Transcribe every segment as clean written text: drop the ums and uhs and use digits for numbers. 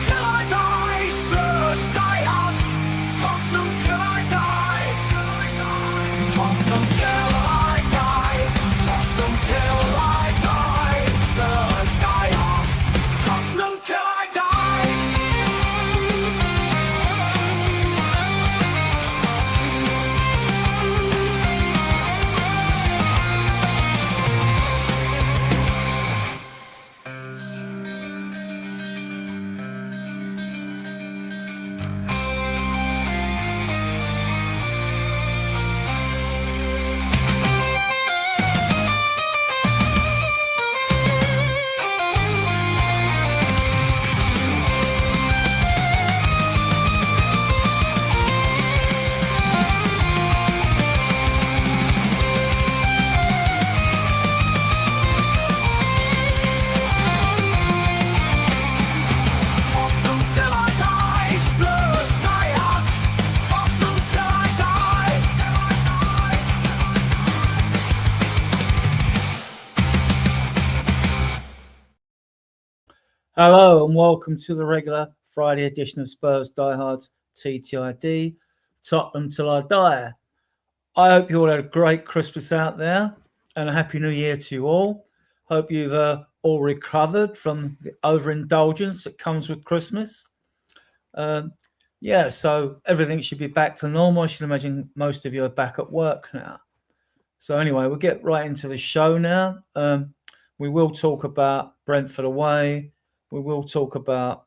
till I die, Spurs die hard. Tottenham till I die. Tottenham till I die. Tottenham till I die. Spurs die hard. Tottenham till I die. Tottenham till I die, Spurs die hard. Tottenham till I die. Hello and welcome to the regular Friday edition of Spurs Diehards TTID, Tottenham Till I Die. I hope you all had a great Christmas out there and a Happy New Year to you all. Hope you've all recovered from the overindulgence that comes with Christmas. So everything should be back to normal. I should imagine most of you are back at work now. So anyway, we'll get right into the show now. We will talk about Brentford away. We will talk about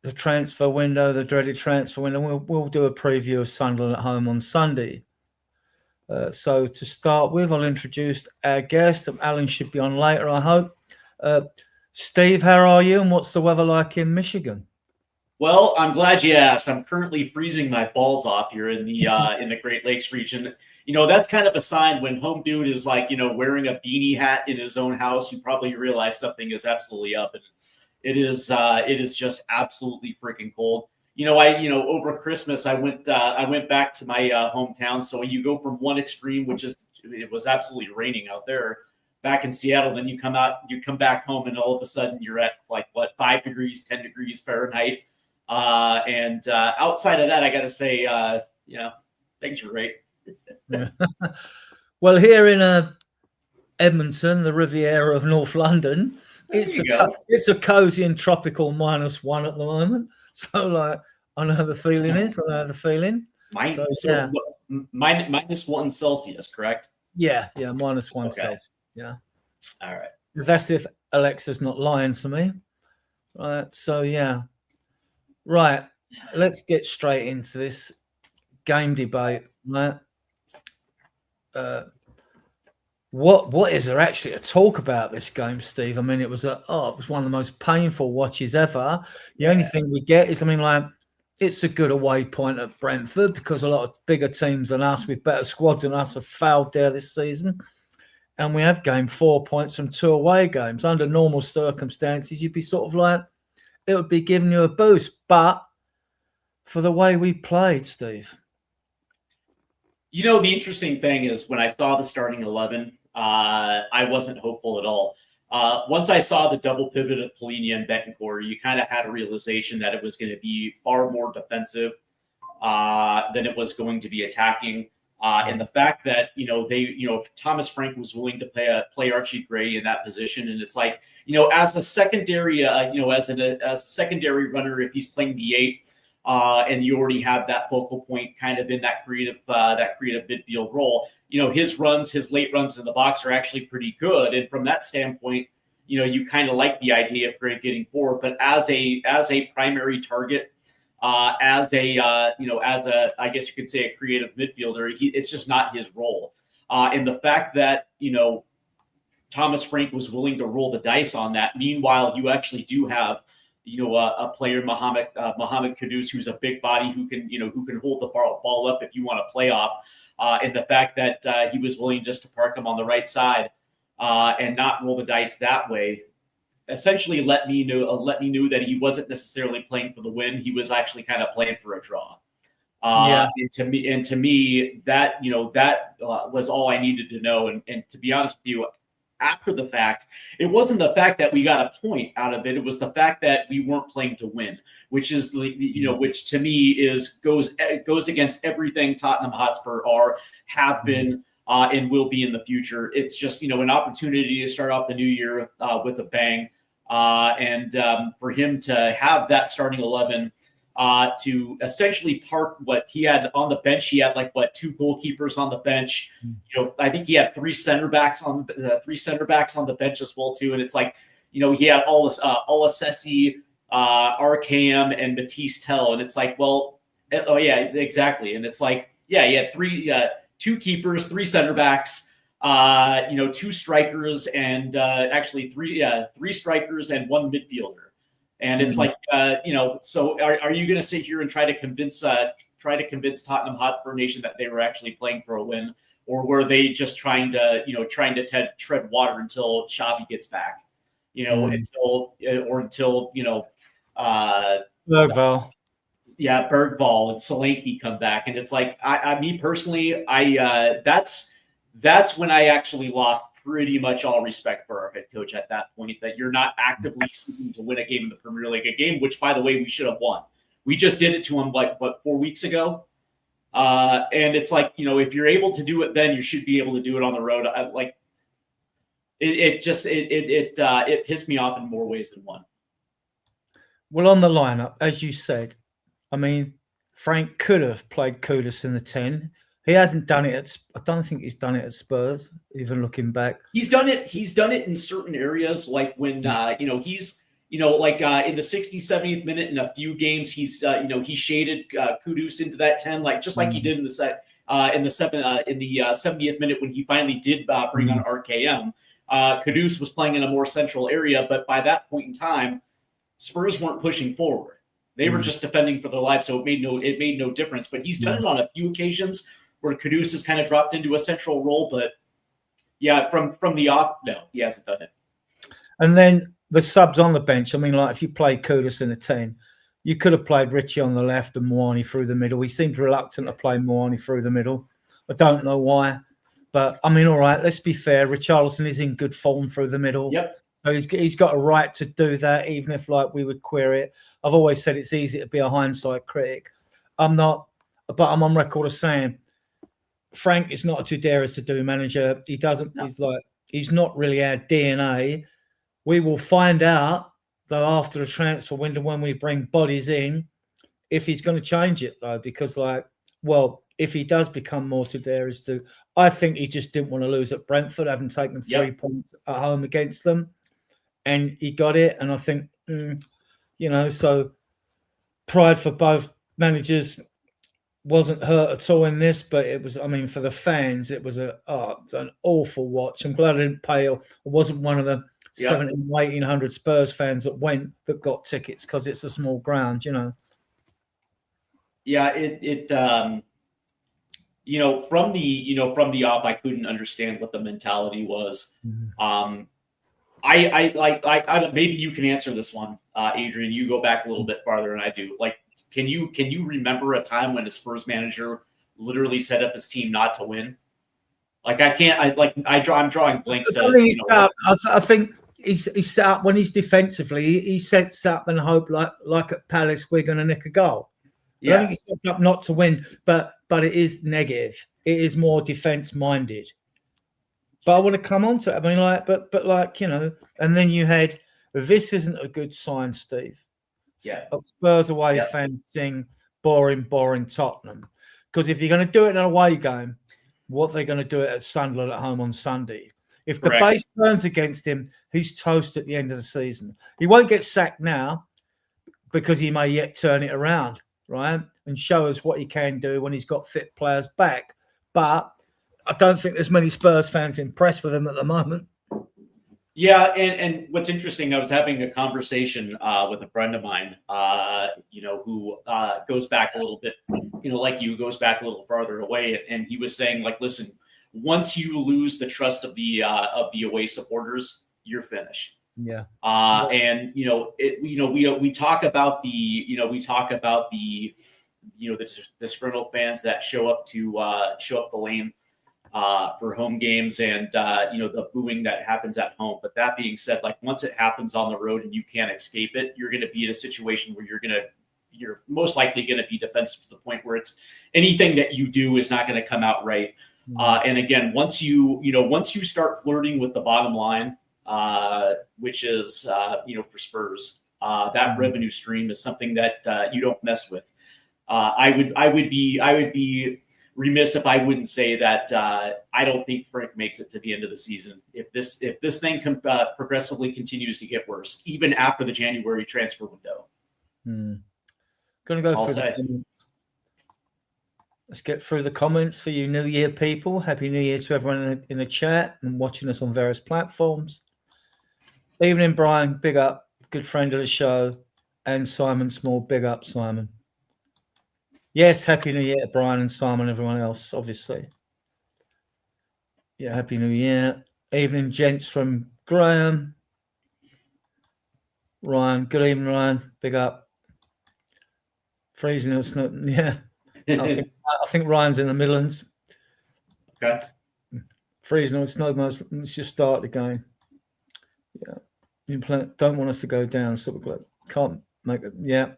the transfer window, the dreaded transfer window. We'll do a preview of Sunderland at home on Sunday. So to start with, I'll introduce our guest. Alan should be on later, I hope. Steve, how are you? And what's the weather like in Michigan? Well, I'm glad you asked. I'm currently freezing my balls off here in the Great Lakes region. You know, that's kind of a sign when home dude is like, wearing a beanie hat in his own house. You probably realize something is absolutely up, and it is just absolutely freaking cold. Over Christmas I went back to my hometown. So you go from one extreme, which is it was absolutely raining out there back in Seattle, then you come back home, and all of a sudden you're at 5 degrees, 10 degrees Fahrenheit. And outside of that, I got to say, things are great. Yeah. Well, here in Edmonton, the Riviera of North London, it's a cozy and tropical -1 at the moment. So, I know how the feeling is. -1 Celsius, correct? Yeah, -1 Okay. Celsius. Yeah. All right. That's if Alexa's not lying to me. Right. So, yeah. Right. Let's get straight into this game debate. Right. What is there actually to talk about this game, Steve? I mean, it was one of the most painful watches ever. The only thing we get is, it's a good away point at Brentford because a lot of bigger teams than us with better squads than us have failed there this season. And we have gained 4 points from 2 away games. Under normal circumstances, you'd be sort of it would be giving you a boost. But for the way we played, Steve. The interesting thing is when I saw the starting 11, I wasn't hopeful at all. Once I saw the double pivot of Polina and Betancourt, you kind of had a realization that it was going to be far more defensive than it was going to be attacking. And the fact that, Thomas Frank was willing to play Archie Gray in that position. And it's as a secondary, as a secondary runner, if he's playing the 8, and you already have that focal point kind of in that creative midfield role. His late runs in the box are actually pretty good. And from that standpoint, you kind of like the idea of Gray getting forward, but as a primary target, I guess you could say a creative midfielder, it's just not his role. And the fact that, Thomas Frank was willing to roll the dice on that. Meanwhile, you actually do have, a player, Mohamed Kudus, who's a big body who can hold the ball up if you want to play off. And the fact that he was willing just to park him on the right side and not roll the dice that way, essentially let me know that he wasn't necessarily playing for the win. He was actually kind of playing for a draw. And to me, that was all I needed to know. And to be honest with you, after the fact, it wasn't the fact that we got a point out of it. It was the fact that we weren't playing to win, which is which to me goes against everything Tottenham Hotspur have been and will be in the future. It's just an opportunity to start off the new year with a bang, and for him to have that starting 11. To essentially park what he had on the bench. He had two goalkeepers on the bench. I think he had three center backs on the bench as well too. And it's he had Olasesi, RKM, and Matisse Tell. And it's oh yeah, exactly. And it's he had two keepers, three center backs, two strikers, and actually three strikers and one midfielder. And it's so are you going to sit here and try to convince Tottenham Hotspur Nation that they were actually playing for a win, or were they just trying to tread water until Xavi gets back, until Bergvall. Yeah, Bergvall and Solanke come back, and it's me personally, that's when I actually lost pretty much all respect for our head coach at that point, that you're not actively seeking to win a game in the Premier League, a game which, by the way, we should have won. We just did it to him 4 weeks ago. And it's if you're able to do it then, you should be able to do it on the road. It pissed me off in more ways than one. Well, on the lineup, as you said, I mean, Frank could have played Kudus in the 10. He hasn't done it I don't think he's done it at Spurs, even looking back. He's done it in certain areas, like when he's in the 60th, 70th minute in a few games, he's he shaded Kudus into that 10, like he did in the 70th minute when he finally did bring on RKM. Kudus was playing in a more central area, but by that point in time, Spurs weren't pushing forward. They were just defending for their lives, so it made no difference. But he's done it on a few occasions where Kudus has kind of dropped into a central role, but yeah, from the off, no, he hasn't done it. And then the subs on the bench. I mean, if you played Kudus in a 10, you could have played Richie on the left and Moani through the middle. He seemed reluctant to play Moani through the middle. I don't know why, but I mean, all right, let's be fair. Richarlison is in good form through the middle. Yep. So he's got a right to do that, even if we would query it. I've always said it's easy to be a hindsight critic. I'm not, but I'm on record of saying Frank is not a Tuderas to do manager. He doesn't. No. He's not really our DNA. We will find out though after the transfer window when we bring bodies in if he's going to change it though, because if he does become more Tuderas to, I think he just didn't want to lose at Brentford, having taken 3 points at home against them, and he got it. And I think so pride for both managers wasn't hurt at all in this, but it was, I mean, for the fans, it was an awful watch. I'm glad I didn't pay or wasn't one of the 1,700, 1,800 Spurs fans that got tickets because it's a small ground, Yeah, from the off, I couldn't understand what the mentality was. I maybe you can answer this one, Adrian. You go back a little bit farther than I do. Can you remember a time when a Spurs manager literally set up his team not to win? I'm drawing blanks. I think he's set up when he's defensively. He sets up and hope like at Palace we're going to nick a goal. Yeah. I think he's set up not to win, but it is negative. It is more defense minded. But I want to come on to it. I mean, and then you had this isn't a good sign, Steve. Yeah. Spurs away fans sing boring Tottenham. Because if you're going to do it in an away game, what they're going to do it at Sunderland at home on Sunday. If the base turns against him, he's toast at the end of the season. He won't get sacked now because he may yet turn it around, right? And show us what he can do when he's got fit players back. But I don't think there's many Spurs fans impressed with him at the moment. Yeah, and what's interesting, I was having a conversation with a friend of mine, who goes back a little bit, goes back a little farther away, and he was saying, listen, once you lose the trust of the away supporters, you're finished. Yeah. And we talk about the disgruntled fans that show up the lane. for home games and the booing that happens at home. But that being said, like once it happens on the road and you can't escape it, you're going to be in a situation where you're most likely going to be defensive to the point where it's anything that you do is not going to come out right. And again, once you start flirting with the bottom line, which is for Spurs, that revenue stream is something that you don't mess with. I would be remiss if I wouldn't say that I don't think Frank makes it to the end of the season. If this thing progressively continues to get worse, even after the January transfer window. Going to go through the comments. Let's get through the comments for you New Year people. Happy New Year to everyone in the chat and watching us on various platforms. Evening, Brian. Big up. Good friend of the show. And Simon Small. Big up, Simon. Yes, Happy New Year to Brian and Simon, everyone else, obviously. Yeah, Happy New Year. Evening, gents from Graham. Ryan. Good evening, Ryan. Big up. Freezing or snow. Yeah. I think Ryan's in the Midlands. Okay. Freezing or snow. Let's just start the game. Yeah. You don't want us to go down, so we can't make it. Yeah.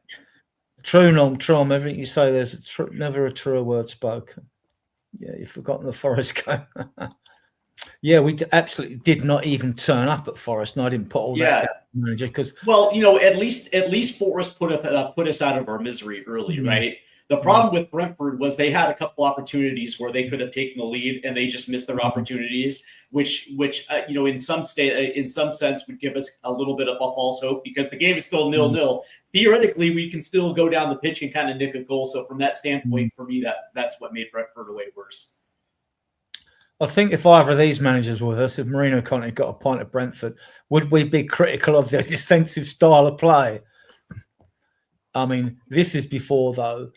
True, Trom. Everything you say, there's never a truer word spoken. Yeah, you've forgotten the Forest game. Yeah, we absolutely did not even turn up at Forest, and I didn't put all that down manager because. Well, at least Forest put us out of our misery early, right? The problem with Brentford was they had a couple opportunities where they could have taken the lead and they just missed their opportunities, which in some sense would give us a little bit of a false hope because the game is still 0-0. Theoretically, we can still go down the pitch and kind of nick a goal. So from that standpoint, for me, that's what made Brentford way worse. I think if either of these managers were with us, if Marino Conte got a point at Brentford, would we be critical of their defensive style of play? I mean, this is before, though,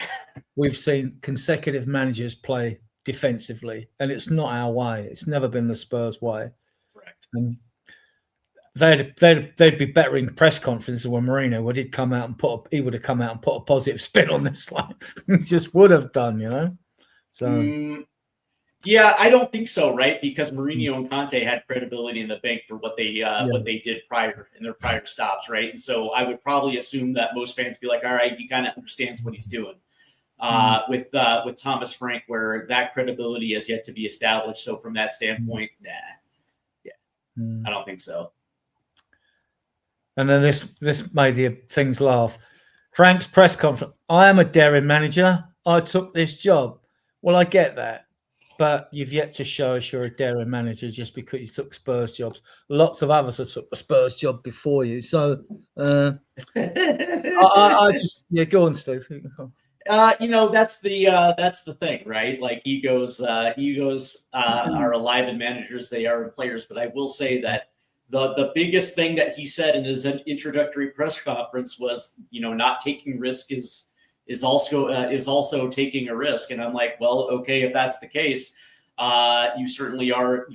we've seen consecutive managers play defensively, and it's not our way. It's never been the Spurs way. Correct. And they'd be better in press conferences when Mourinho would have come out and put a positive spin on this line. He just would have done, So. Yeah, I don't think so, right? Because Mourinho and Conte had credibility in the bank for what they did prior in their prior stops, right? And so I would probably assume that most fans be like, all right, he kind of understands what he's doing. With Thomas Frank, where that credibility has yet to be established. So from that standpoint, I don't think so. And then this made the things laugh. Frank's press conference. I am a daring manager. I took this job. Well, I get that. But you've yet to show us you're a daring manager just because you took Spurs jobs. Lots of others have took the Spurs job before you. So I just go on, Steve. That's the thing, right? Like egos are alive in managers. They are in players. But I will say that the biggest thing that he said in his introductory press conference was, not taking risk is also taking a risk. And I'm like, well, okay, if that's the case, you certainly are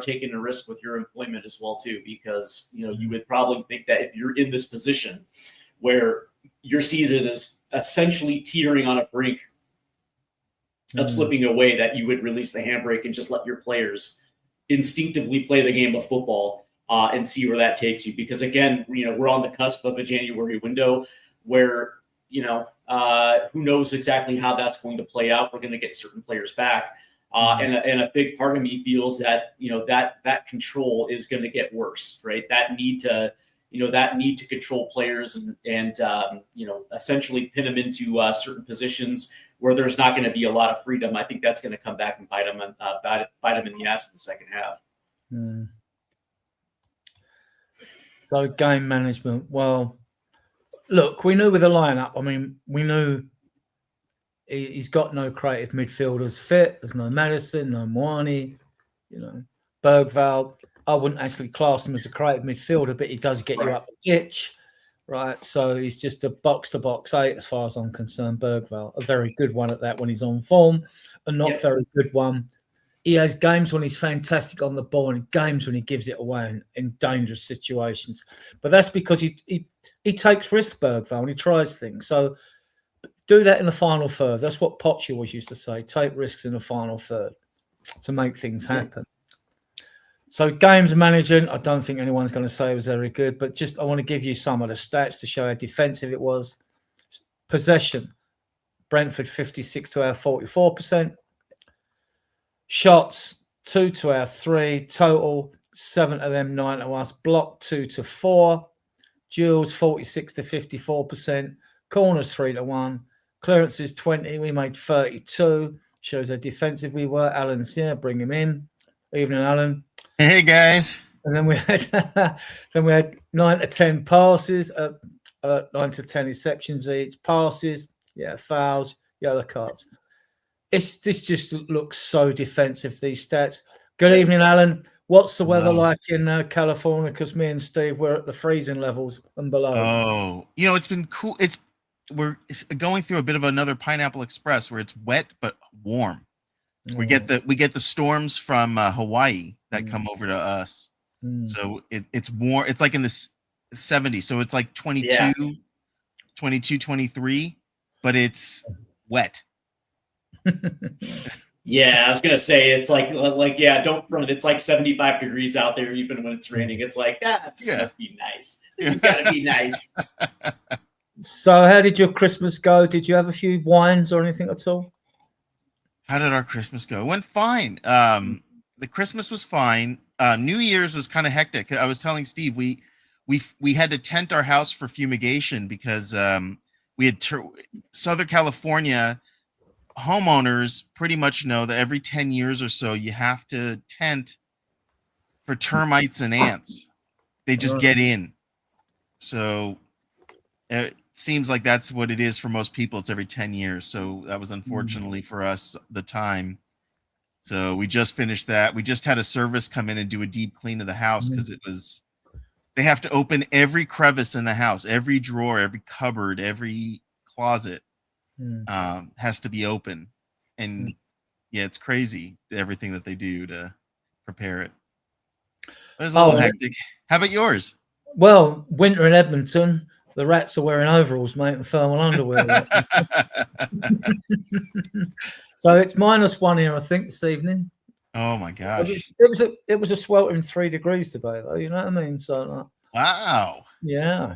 taking a risk with your employment as well too, because you would probably think that if you're in this position where your season is essentially teetering on a brink of slipping away, that you would release the handbrake and just let your players instinctively play the game of football and see where that takes you. Because again, we're on the cusp of a January window where who knows exactly how that's going to play out. We're going to get certain players back. And a big part of me feels that, that control is going to get worse, right? That need to control players and essentially pin them into certain positions where there's not going to be a lot of freedom. I think that's going to come back and bite them in the ass in the second half. So game management. Well, look, we knew with the lineup. I mean, we knew he's got no creative midfielders fit. There's no Madison, no Moani, Bergvall. I wouldn't actually class him as a creative midfielder, but he does get you up the pitch, right? So he's just a box-to-box 8 as far as I'm concerned, Bergvall. A very good one at that when he's on form, a not very good one. He has games when he's fantastic on the ball and games when he gives it away in dangerous situations. But that's because he takes risks, Bergvall, and he tries things. So do that in the final third. That's what Poch always used to say. Take risks in the final third. to make things happen. So games management, I don't think anyone's going to say it was very good, but just I want to give you some of the stats to show how defensive it was. Possession, Brentford 56 to our 44%. Shots, 2 to our 3. Total, 7 of them, 9 to us. Block, 2 to 4. Duels, 46 to 54%. Corners, 3 to 1. Clearances, 20. We made 32. Shows how defensive we were. Alan's here. Bring him in. Evening, Alan. Hey guys. And then we had 9 to 10 passes, 9 to 10 receptions each. Passes, fouls, yellow cards. This just looks so defensive, these stats. Good evening, Alan. What's the weather like in California? Because me and Steve were at the freezing levels and below. Oh, it's been cool. We're going through a bit of another Pineapple Express where it's wet but warm. We get the storms from Hawaii that come over to us. So it's warm. It's like in the 70s. So it's like 22, 23, but it's wet. Yeah, I was gonna say it's like don't front. It's like 75 degrees out there, even when it's raining. It's like this must be nice. This has got to be nice. So, how did your Christmas go? Did you have a few wines or anything at all? How did our Christmas go? It went fine. The Christmas was fine. New Year's was kind of hectic. I was telling Steve we had to tent our house for fumigation because we had Southern California homeowners pretty much know that every 10 years or so you have to tent for termites and ants. They just get in. So it seems like that's what it is for most people. It's every 10 years. So that was unfortunately for us the time. So we just finished that. We just had a service come in and do a deep clean of the house because they have to open every crevice in the house, every drawer, every cupboard, every closet has to be open. And it's crazy, everything that they do to prepare it. It was a little hectic. How about yours? Well, winter in Edmonton, the rats are wearing overalls, mate, and thermal underwear. So it's -1 here, I think, this evening. Oh my gosh! It was a sweltering 3 degrees today, though. You know what I mean? So wow. Yeah.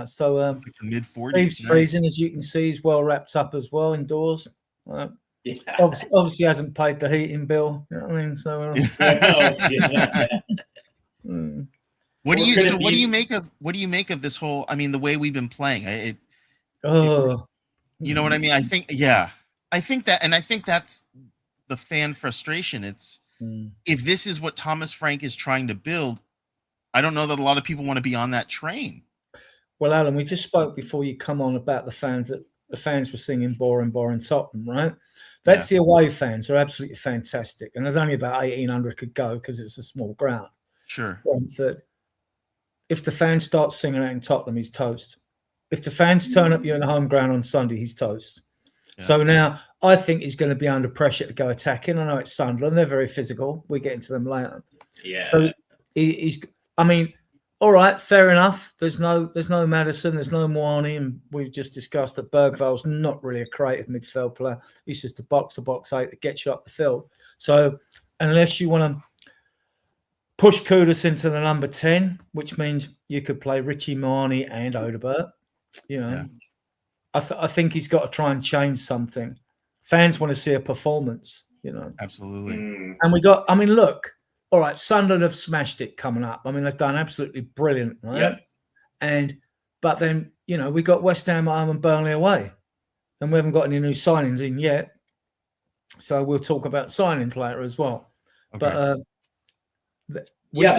So like the mid-40s. Steve's freezing, as you can see. He's well wrapped up as well indoors. Obviously hasn't paid the heating bill. You know what I mean? So. What do you make of this whole? I mean, the way we've been playing. You know what I mean? I think that's the fan frustration. It's if this is what Thomas Frank is trying to build, I don't know that a lot of people want to be on that train. Well, Alan, we just spoke before you come on about the fans that the fans were singing boring Tottenham, right? That's the away fans are absolutely fantastic. And there's only about 1,800 could go because it's a small ground. Sure. Brentford. If the fans start singing out in Tottenham, he's toast. If the fans turn up you in the home ground on Sunday, he's toast. Yeah. So now I think he's going to be under pressure to go attacking. I know it's Sunderland. They're very physical. We get into them later. Yeah. So I mean, all right, fair enough. There's no Maddison, there's no Moani, and we've just discussed that Bergvall's not really a creative midfield player. He's just a box-to-box 8 that gets you up the field. So unless you want to push Kudus into the number 10, which means you could play Richie Moani and Odegaard, I think he's got to try and change something. Fans want to see a performance, Absolutely. And look, all right, Sunderland have smashed it coming up. I mean, they've done absolutely brilliant, right? Yeah. But then, we got West Ham at home and Burnley away. And we haven't got any new signings in yet. So we'll talk about signings later as well. Okay. But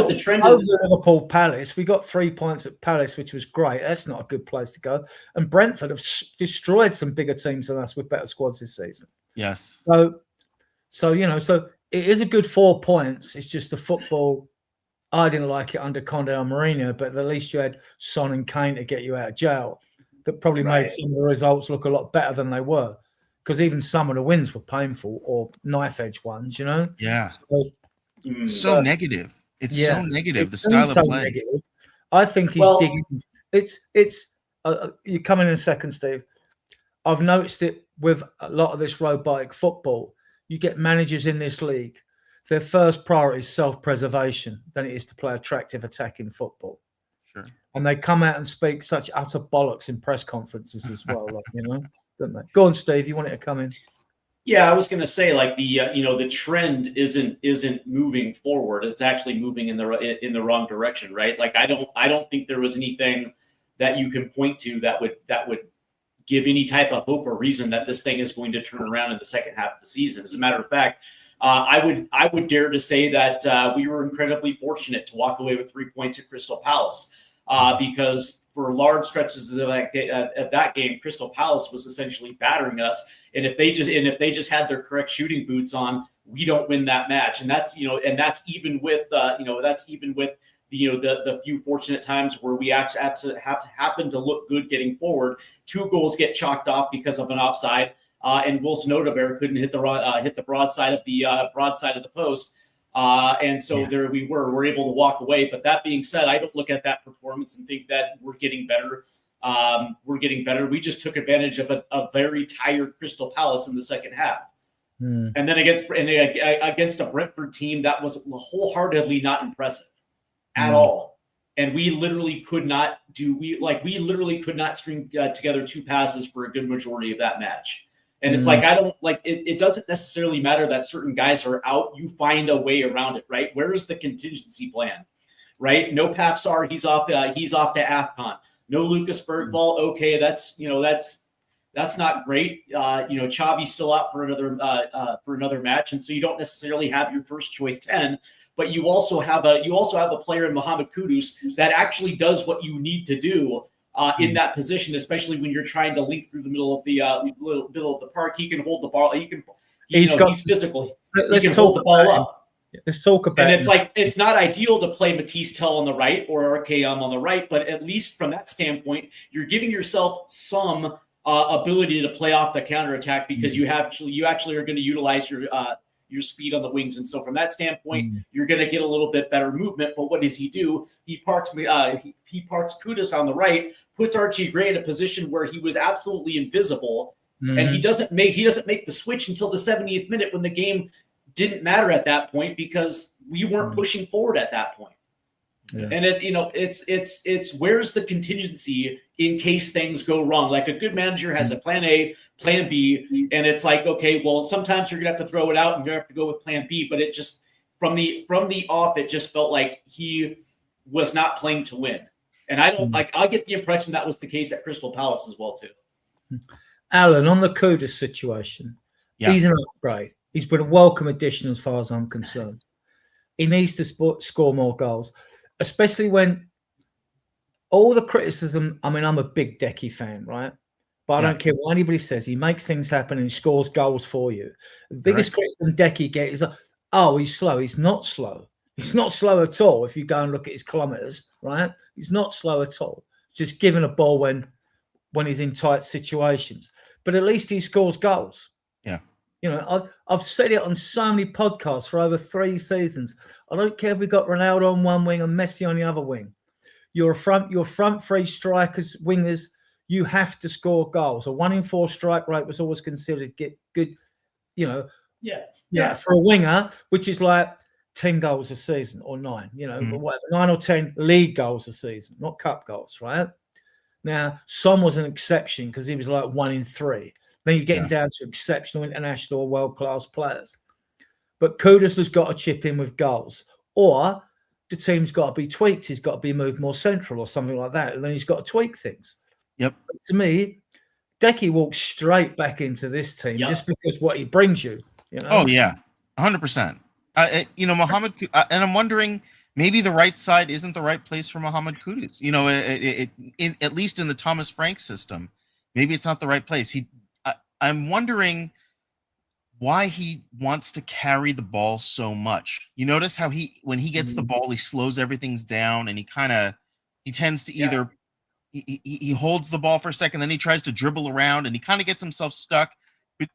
the trend of Liverpool Palace, we got 3 points at Palace, which was great. That's not a good place to go. And Brentford have destroyed some bigger teams than us with better squads this season. Yes. So it is a good 4 points. It's just the football. I didn't like it under Conde and Mourinho, but at least you had Son and Kane to get you out of jail. That probably made some of the results look a lot better than they were, because even some of the wins were painful or knife edge ones. Yeah. So negative. It's so negative. The style of play. Negative. I think he's digging. It's. You come in a second, Steve. I've noticed it with a lot of this robotic football. you get managers in this league, their first priority is self-preservation than it is to play attractive attacking football. Sure. And they come out and speak such utter bollocks in press conferences as well, like, don't they? Go on, Steve. You wanted to come in? Yeah, I was going to say, like, the trend isn't moving forward. It's actually moving in the wrong direction, right? Like, I don't think there was anything that you can point to that would give any type of hope or reason that this thing is going to turn around in the second half of the season. As a matter of fact, I would dare to say that we were incredibly fortunate to walk away with 3 points at Crystal Palace, because for large stretches of that game, Crystal Palace was essentially battering us. And if they just had their correct shooting boots on, we don't win that match. And that's even with the few fortunate times where we actually happen to look good getting forward. 2 goals get chalked off because of an offside, and Wilson Odegaard couldn't hit the broadside of the post. And so there we're able to walk away. But that being said, I don't look at that performance and think that we're getting better. We just took advantage of a very tired Crystal Palace in the second half. And then against a Brentford team that was wholeheartedly not impressive at all. And we literally could not string together 2 passes for a good majority of that match. And it's like, it doesn't necessarily matter that certain guys are out. You find a way around it, right? Where is the contingency plan, right? No Papsar, he's off to AFCON. No Lucas Bergvall. Okay, that's not great. Xavi's still out for another match, and so you don't necessarily have your first choice 10, but you also have a player in Mohamed Kudus that actually does what you need to do in that position, especially when you're trying to link through the middle of the park. He can hold the ball. He's physical. He can hold the ball up. Let's talk about it. And it's like, it's not ideal to play Matisse Tell on the right or RKM on the right, but at least from that standpoint, you're giving yourself some ability to play off the counterattack because you actually are going to utilize your speed on the wings. And so from that standpoint, you're going to get a little bit better movement. But what does he do? He parks Kudus on the right, puts Archie Gray in a position where he was absolutely invisible. And he doesn't make the switch until the 70th minute when the game didn't matter at that point because we weren't pushing forward at that point. Yeah. And it's where's the contingency in case things go wrong? Like a good manager has a plan A, plan B, and it's like, okay, well, sometimes you're gonna have to throw it out and you're gonna have to go with plan B. But it just from the off, it just felt like he was not playing to win. And I get the impression that was the case at Crystal Palace as well too. Alan, on the Kudus situation, he's an upgrade. He's been a welcome addition as far as I'm concerned. He needs to score more goals, especially when all the criticism. I mean, I'm a big Decky fan, right? But I don't care what anybody says. He makes things happen and he scores goals for you. The biggest criticism Decky gets is, oh, he's slow. He's not slow. He's not slow at all. If you go and look at his kilometers, right? He's not slow at all. Just giving a ball when he's in tight situations. But at least he scores goals. Yeah. I've said it on so many podcasts for over 3 seasons. I don't care if we got Ronaldo on one wing and Messi on the other wing. Your front 3 strikers, wingers, you have to score goals. A 1 in 4 strike rate was always considered good. For a winger, which is like 10 goals a season or 9. Whatever, 9 or 10 league goals a season, not cup goals, right? Now, Son was an exception because he was like 1 in 3. Then you're getting down to exceptional international or world-class players. But Kudus has got to chip in with goals. Or the team's got to be tweaked. He's got to be moved more central or something like that. And then he's got to tweak things. Yep. But to me, Decky walks straight back into this team just because what he brings you. Oh, yeah. 100%. Mohamed, and I'm wondering, maybe the right side isn't the right place for Mohamed Kudus. At least in the Thomas Frank system, maybe it's not the right place. I'm wondering why he wants to carry the ball so much. You notice how when he gets the ball, he slows everything down and he tends to either he holds the ball for a second, then he tries to dribble around and he kind of gets himself stuck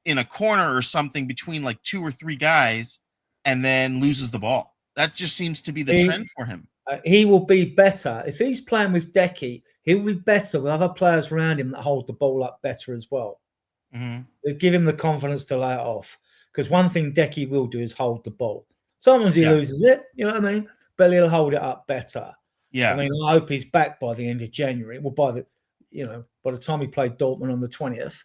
in a corner or something between like 2 or 3 guys and then loses the ball. That just seems to be the trend for him. He will be better. If he's playing with Decky, he'll be better with other players around him that hold the ball up better as well. They give him the confidence to lay it off. Because one thing Decky will do is hold the ball. Sometimes he Yeah. loses it, you know what I mean? But he'll hold it up better. Yeah. I mean, I hope he's back by the end of January. Well, by the time he played Dortmund on the 20th,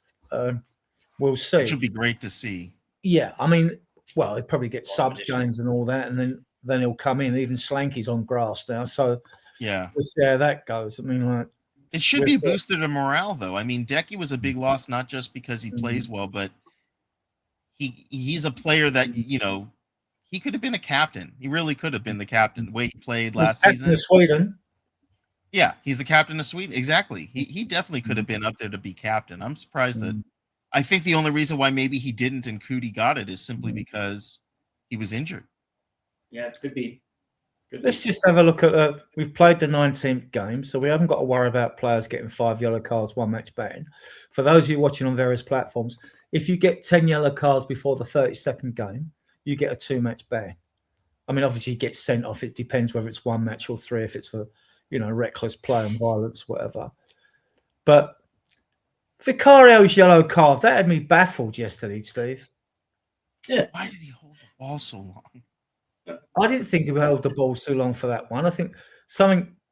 we'll see. It should be great to see. Yeah, I mean, well, he'll probably get subs Competition. games and all that, and then he'll come in. Even Slanky's on grass now, so Yeah. we'll see how that goes. I mean, like, It should be boosted to morale, though. I mean, Decky was a big loss, not just because he plays well, but he's a player that, you know, he could have been a captain. He really could have been the captain the way he played last season. Sweden. Yeah, he's the captain of Sweden. Exactly. He definitely could have been up there to be captain. I'm surprised that. I think the only reason why maybe he didn't and Cootie got it is simply because he was injured. Yeah, it could be. Let's just have a look at. We've played the 19th game, so we haven't got to worry about players getting 5 yellow cards, 1 match ban. For those of you watching on various platforms, if you get 10 yellow cards before the 32nd game, you get a 2-match ban. I mean, obviously, you get sent off. It depends whether it's 1 match or 3, if it's for, reckless play and violence, whatever. But Vicario's yellow card, that had me baffled yesterday, Steve. Yeah. Why did he hold the ball so long? I didn't think he held the ball too long for that one. I think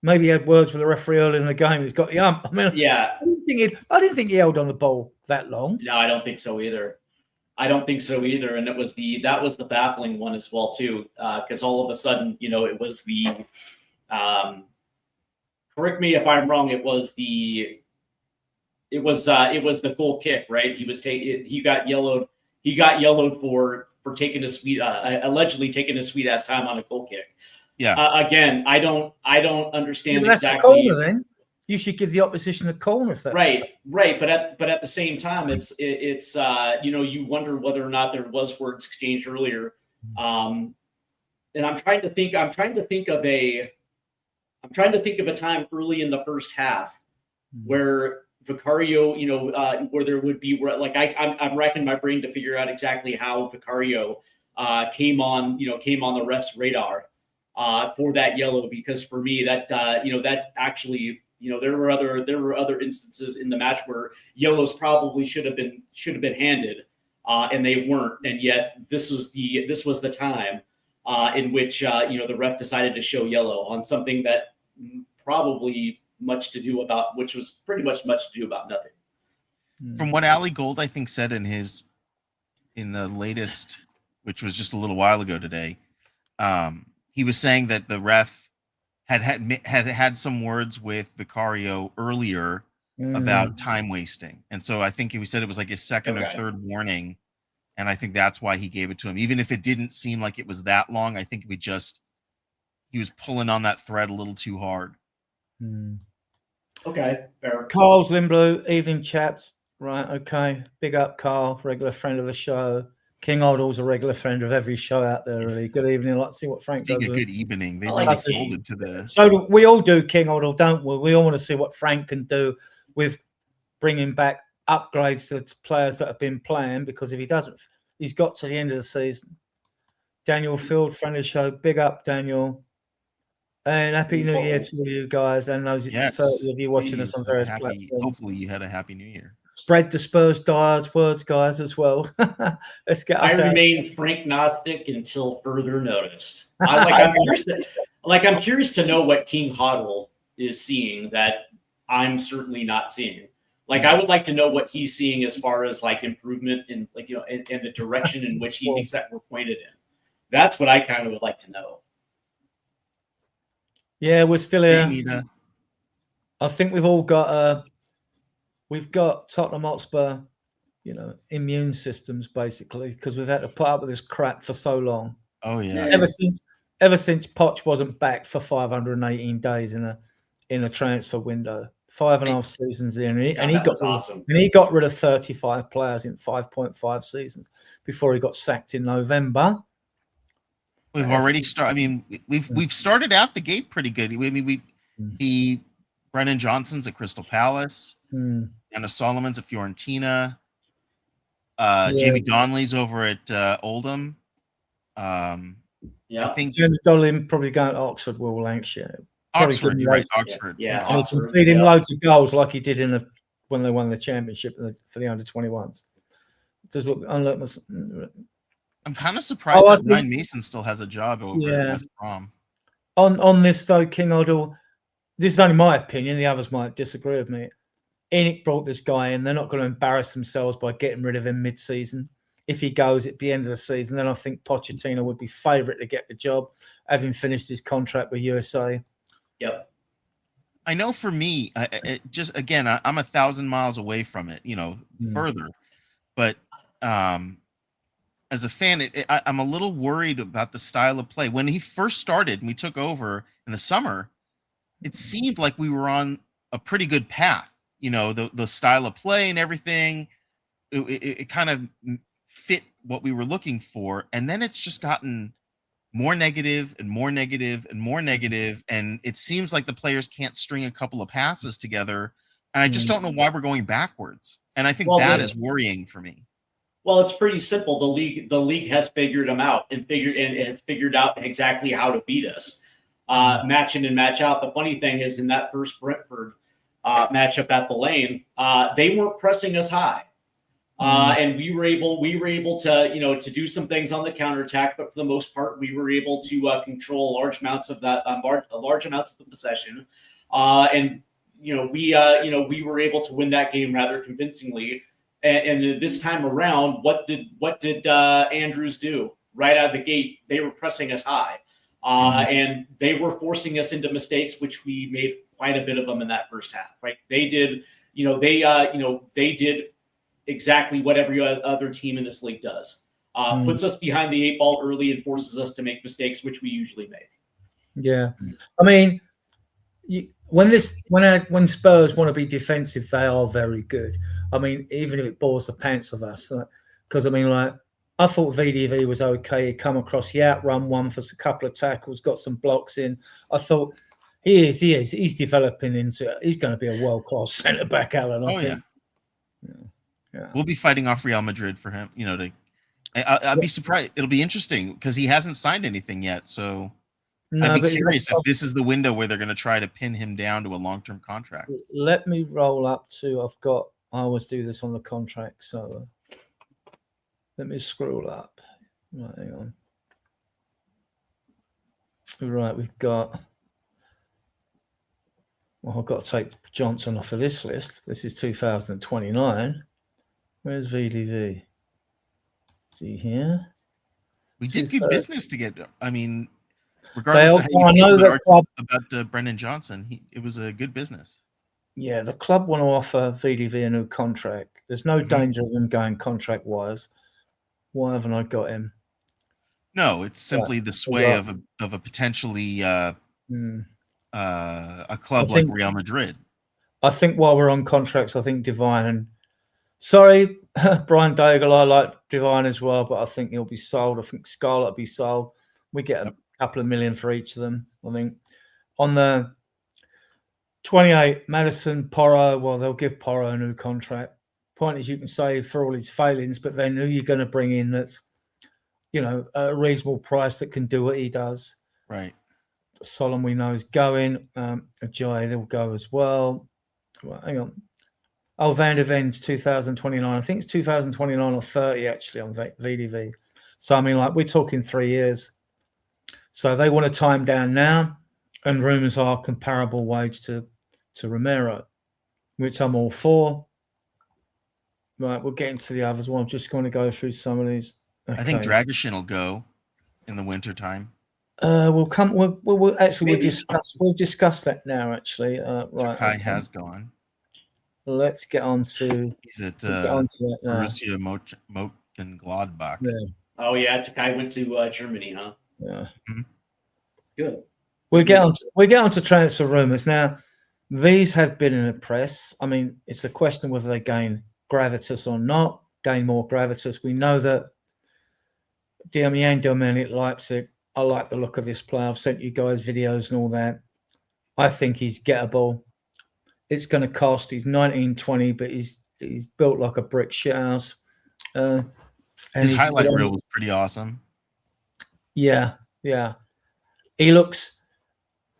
maybe he had words with the referee early in the game. He's got the ump. I mean, Yeah. I didn't think he held on the ball that long. No, I don't think so either. And that was the baffling one as well too, because all of a sudden, it was the. Correct me if I'm wrong. It was the goal kick, right? He got yellowed. He got yellowed for taking allegedly taking a sweet ass time on a goal kick. Yeah. Again, I don't understand That's exactly. a corner, then you should give the opposition a corner if that's right. But at the same time, it's you wonder whether or not there was words exchanged earlier. And I'm trying to think of a time early in the first half where Vicario, where there would be I'm racking my brain to figure out exactly how Vicario came on the ref's radar for that yellow, because for me that that actually there were other instances in the match where yellows probably should have been handed and they weren't, and yet this was the time in which the ref decided to show yellow on something that probably which was pretty much much to do about nothing. From what Ali Gold, I think, said in the latest, which was just a little while ago today, he was saying that the ref had some words with Vicario earlier about time wasting, and so I think he said it was like his second or third warning, and I think that's why he gave it to him, even if it didn't seem like it was that long. I think he was pulling on that thread a little too hard. Okay, fair. Carl's Lindblue, evening chaps. Right, okay. Big up, Carl, regular friend of the show. King Oddle's a regular friend of every show out there, really. Good evening. Let's see what Frank does. Being a good evening. They like really to folded to the. So we all do, King Oddle, don't we? We all want to see what Frank can do with bringing back upgrades to players that have been playing, because if he doesn't, he's got to the end of the season. Daniel Field, friend of the show. Big up, Daniel. And happy New Year to you guys, and those 30 of you watching us on various platforms. Hopefully you had a happy New Year. Spread the Spurs words, guys, as well. Let's get us I remain Frank Gnostic until further notice. I'm curious to know what King Hoddle is seeing that I'm certainly not seeing. I would like to know what he's seeing as far as improvement in in the direction in which he thinks that we're pointed in. That's what I kind of would like to know. Yeah, we're still here. I think we've all got Tottenham Hotspur, immune systems basically, because we've had to put up with this crap for so long. Oh yeah. Ever since Poch wasn't back for 518 days in a transfer window, 5.5 seasons in, and he got rid of 35 players in 5.5 seasons before he got sacked in November. We've already started. I mean, we've started out the gate pretty good. I mean, Brennan Johnson's at Crystal Palace, Anna Solomon's at Fiorentina, Jamie Donnelly's over at Oldham. I think Jamie Donnelly probably going to Oxford, Will Lancashire. Oxford, you're right, Oxford. Yeah, and Oxford, conceding loads of goals like he did when they won the championship for the under 21s. Does look unlike. I'm kind of surprised Oh, I that think- Ryan Mason still has a job over Yeah. at West Brom. On this though, King Oddle, this is only my opinion. The others might disagree with me. Enoch brought this guy in. They're not going to embarrass themselves by getting rid of him mid-season. If he goes at the end of the season, then I think Pochettino would be favourite to get the job, having finished his contract with USA. Yep. I know for me, I'm 1,000 miles away from it, further. But as a fan, I'm a little worried about the style of play. When he first started and we took over in the summer, it seemed like we were on a pretty good path. The style of play and everything, it kind of fit what we were looking for. And then it's just gotten more negative and more negative and more negative. And it seems like the players can't string a couple of passes together. And I just don't know why we're going backwards. And I think that is worrying for me. Well, it's pretty simple. The league has figured them out and has figured out exactly how to beat us, match in and match out. The funny thing is, in that first Brentford matchup at the Lane, they weren't pressing us high, and we were able to to do some things on the counterattack. But for the most part, we were able to control large amounts of the possession, and we were able to win that game rather convincingly. And this time around, what did Andrews do? Right out of the gate, they were pressing us high, and they were forcing us into mistakes, which we made quite a bit of them in that first half. Right? They did, they did exactly what every other team in this league does. Puts us behind the 8 ball early and forces us to make mistakes, which we usually make. Yeah, I mean, when Spurs want to be defensive, they are very good. I mean, even if it bores the pants of us, because I thought VDV was okay. He come across, he outrun one for a couple of tackles, got some blocks in. I thought he's developing into. He's going to be a world class centre back, Alan. I think. Yeah. We'll be fighting off Real Madrid for him. I'd be surprised. It'll be interesting because he hasn't signed anything yet. So I'd be curious if this is the window where they're going to try to pin him down to a long-term contract. Let me roll up to. I always do this on the contract, so let me scroll up. Right, hang on. Right, we've got. Well, I've got to take Johnson off of this list. This is 2029. Where's VDV? Is he here? We did good business to get. I mean, regardless of I know that about Brendan Johnson, it was a good business. Yeah, the club want to offer VDV a new contract. There's no danger of him going contract-wise. Why haven't I got him? No, it's simply the sway of a potentially a club like Real Madrid. I think while we're on contracts, I think Divine and sorry, Brian Daigle, I like Divine as well, but I think he'll be sold. I think Scarlett will be sold. We get a couple of million for each of them. I think on the 28, Madison, Porro, well, they'll give Porro a new contract. Point is, you can say for all his failings, but then who you're going to bring in that's, a reasonable price that can do what he does. Right. Solomon, we know, is going. Ajayi, they'll go as well. Well, hang on. Oh, Van der Ven's 2029. I think it's 2029 or 30, actually, on VDV. So, we're talking 3 years. So they want to time down now, and rumours are comparable wage to Romero, which I'm all for. Right, we'll get into the others. Well, I'm just going to go through some of these. Okay. I think Dragishin will go in the winter time. We'll discuss that now. Actually, right. Takai has gone. Let's get on to. He's at Borussia Mönchengladbach. Yeah. Oh yeah, Takai went to Germany, huh? Yeah. Mm-hmm. Good. We get on to transfer rumours now. These have been in the press. It's a question whether they gain gravitas or not. Gain more gravitas. We know that Damian Domenic Leipzig. I like the look of this player. I've sent you guys videos and all that. I think he's gettable. It's going to cost. He's 19, 20, but he's built like a brick shithouse. His highlight reel was pretty awesome. Yeah. He looks.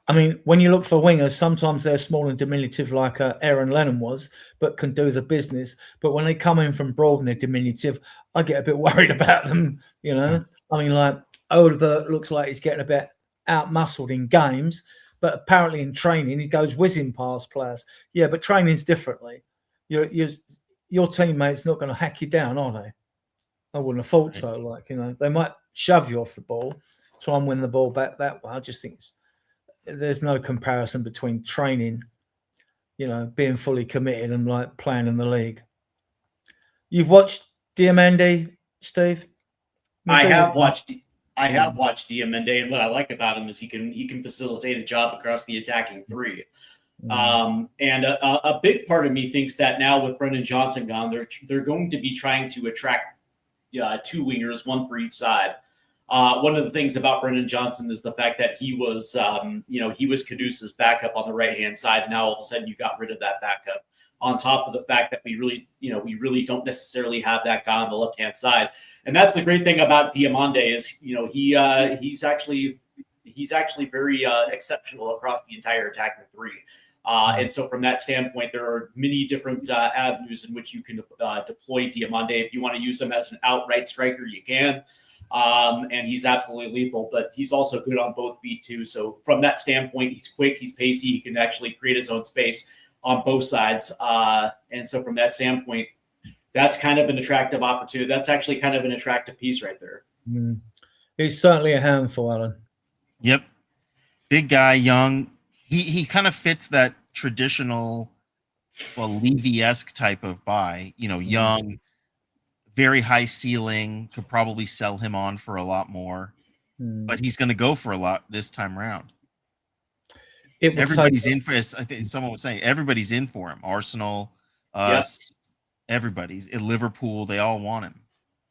When you look for wingers, sometimes they're small and diminutive, like Aaron Lennon was, but can do the business. But when they come in from broad and they're diminutive, I get a bit worried about them. You know, I mean, like Odebert looks like he's getting a bit out muscled in games, but apparently in training he goes whizzing past players. Yeah, but training's differently. Your teammates not going to hack you down, are they? I wouldn't have thought so. Like, you know, they might shove you off the ball, try and win the ball back that way. I just think there's no comparison between training, you know, being fully committed and like playing in the league. You've watched Diamande, Steve? I have watched Diamande, and what I like about him is he can facilitate a job across the attacking three. And a big part of me thinks that now with Brendan Johnson gone, they're going to be trying to attract two wingers, one for each side. One of the things about Brendan Johnson is the fact that he was Caduceus' backup on the right hand side. And now all of a sudden you got rid of that backup. On top of the fact that we really don't necessarily have that guy on the left hand side, and that's the great thing about Diamande is he's actually very exceptional across the entire attacking three. And so from that standpoint, there are many different avenues in which you can deploy Diamande. If you want to use him as an outright striker, you can. And he's absolutely lethal, but he's also good on both feet too. So from that standpoint, he's quick, he's pacey, he can actually create his own space on both sides. And so from that standpoint, that's kind of an attractive opportunity. That's actually kind of an attractive piece right there. He's certainly a handful, Alan. Yep. Big guy, young. He kind of fits that traditional, well, Levy-esque type of buy, you know, young, very high ceiling, could probably sell him on for a lot more, but he's going to go for a lot this time around. Everybody's in for it. I think someone would say everybody's in for him. Arsenal, us, everybody's in Liverpool. They all want him.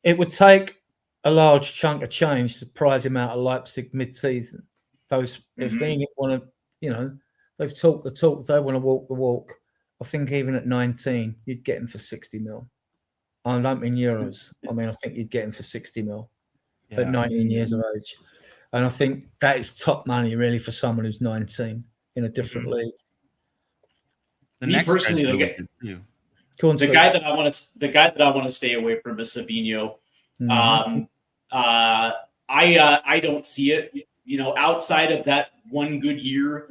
It would take a large chunk of change to prize him out of Leipzig mid-season. If they want to, you know, they've talked the talk. They want to walk the walk. I think even at 19, you'd get him for 60 mil. I don't mean euros. I mean, I think you'd get him for 60 mil at 19 years of age. And I think that is top money, really, for someone who's 19 in a different league. The next personally, really good too. The guy that I want to stay away from is Savinho. I don't see it. You know, outside of that one good year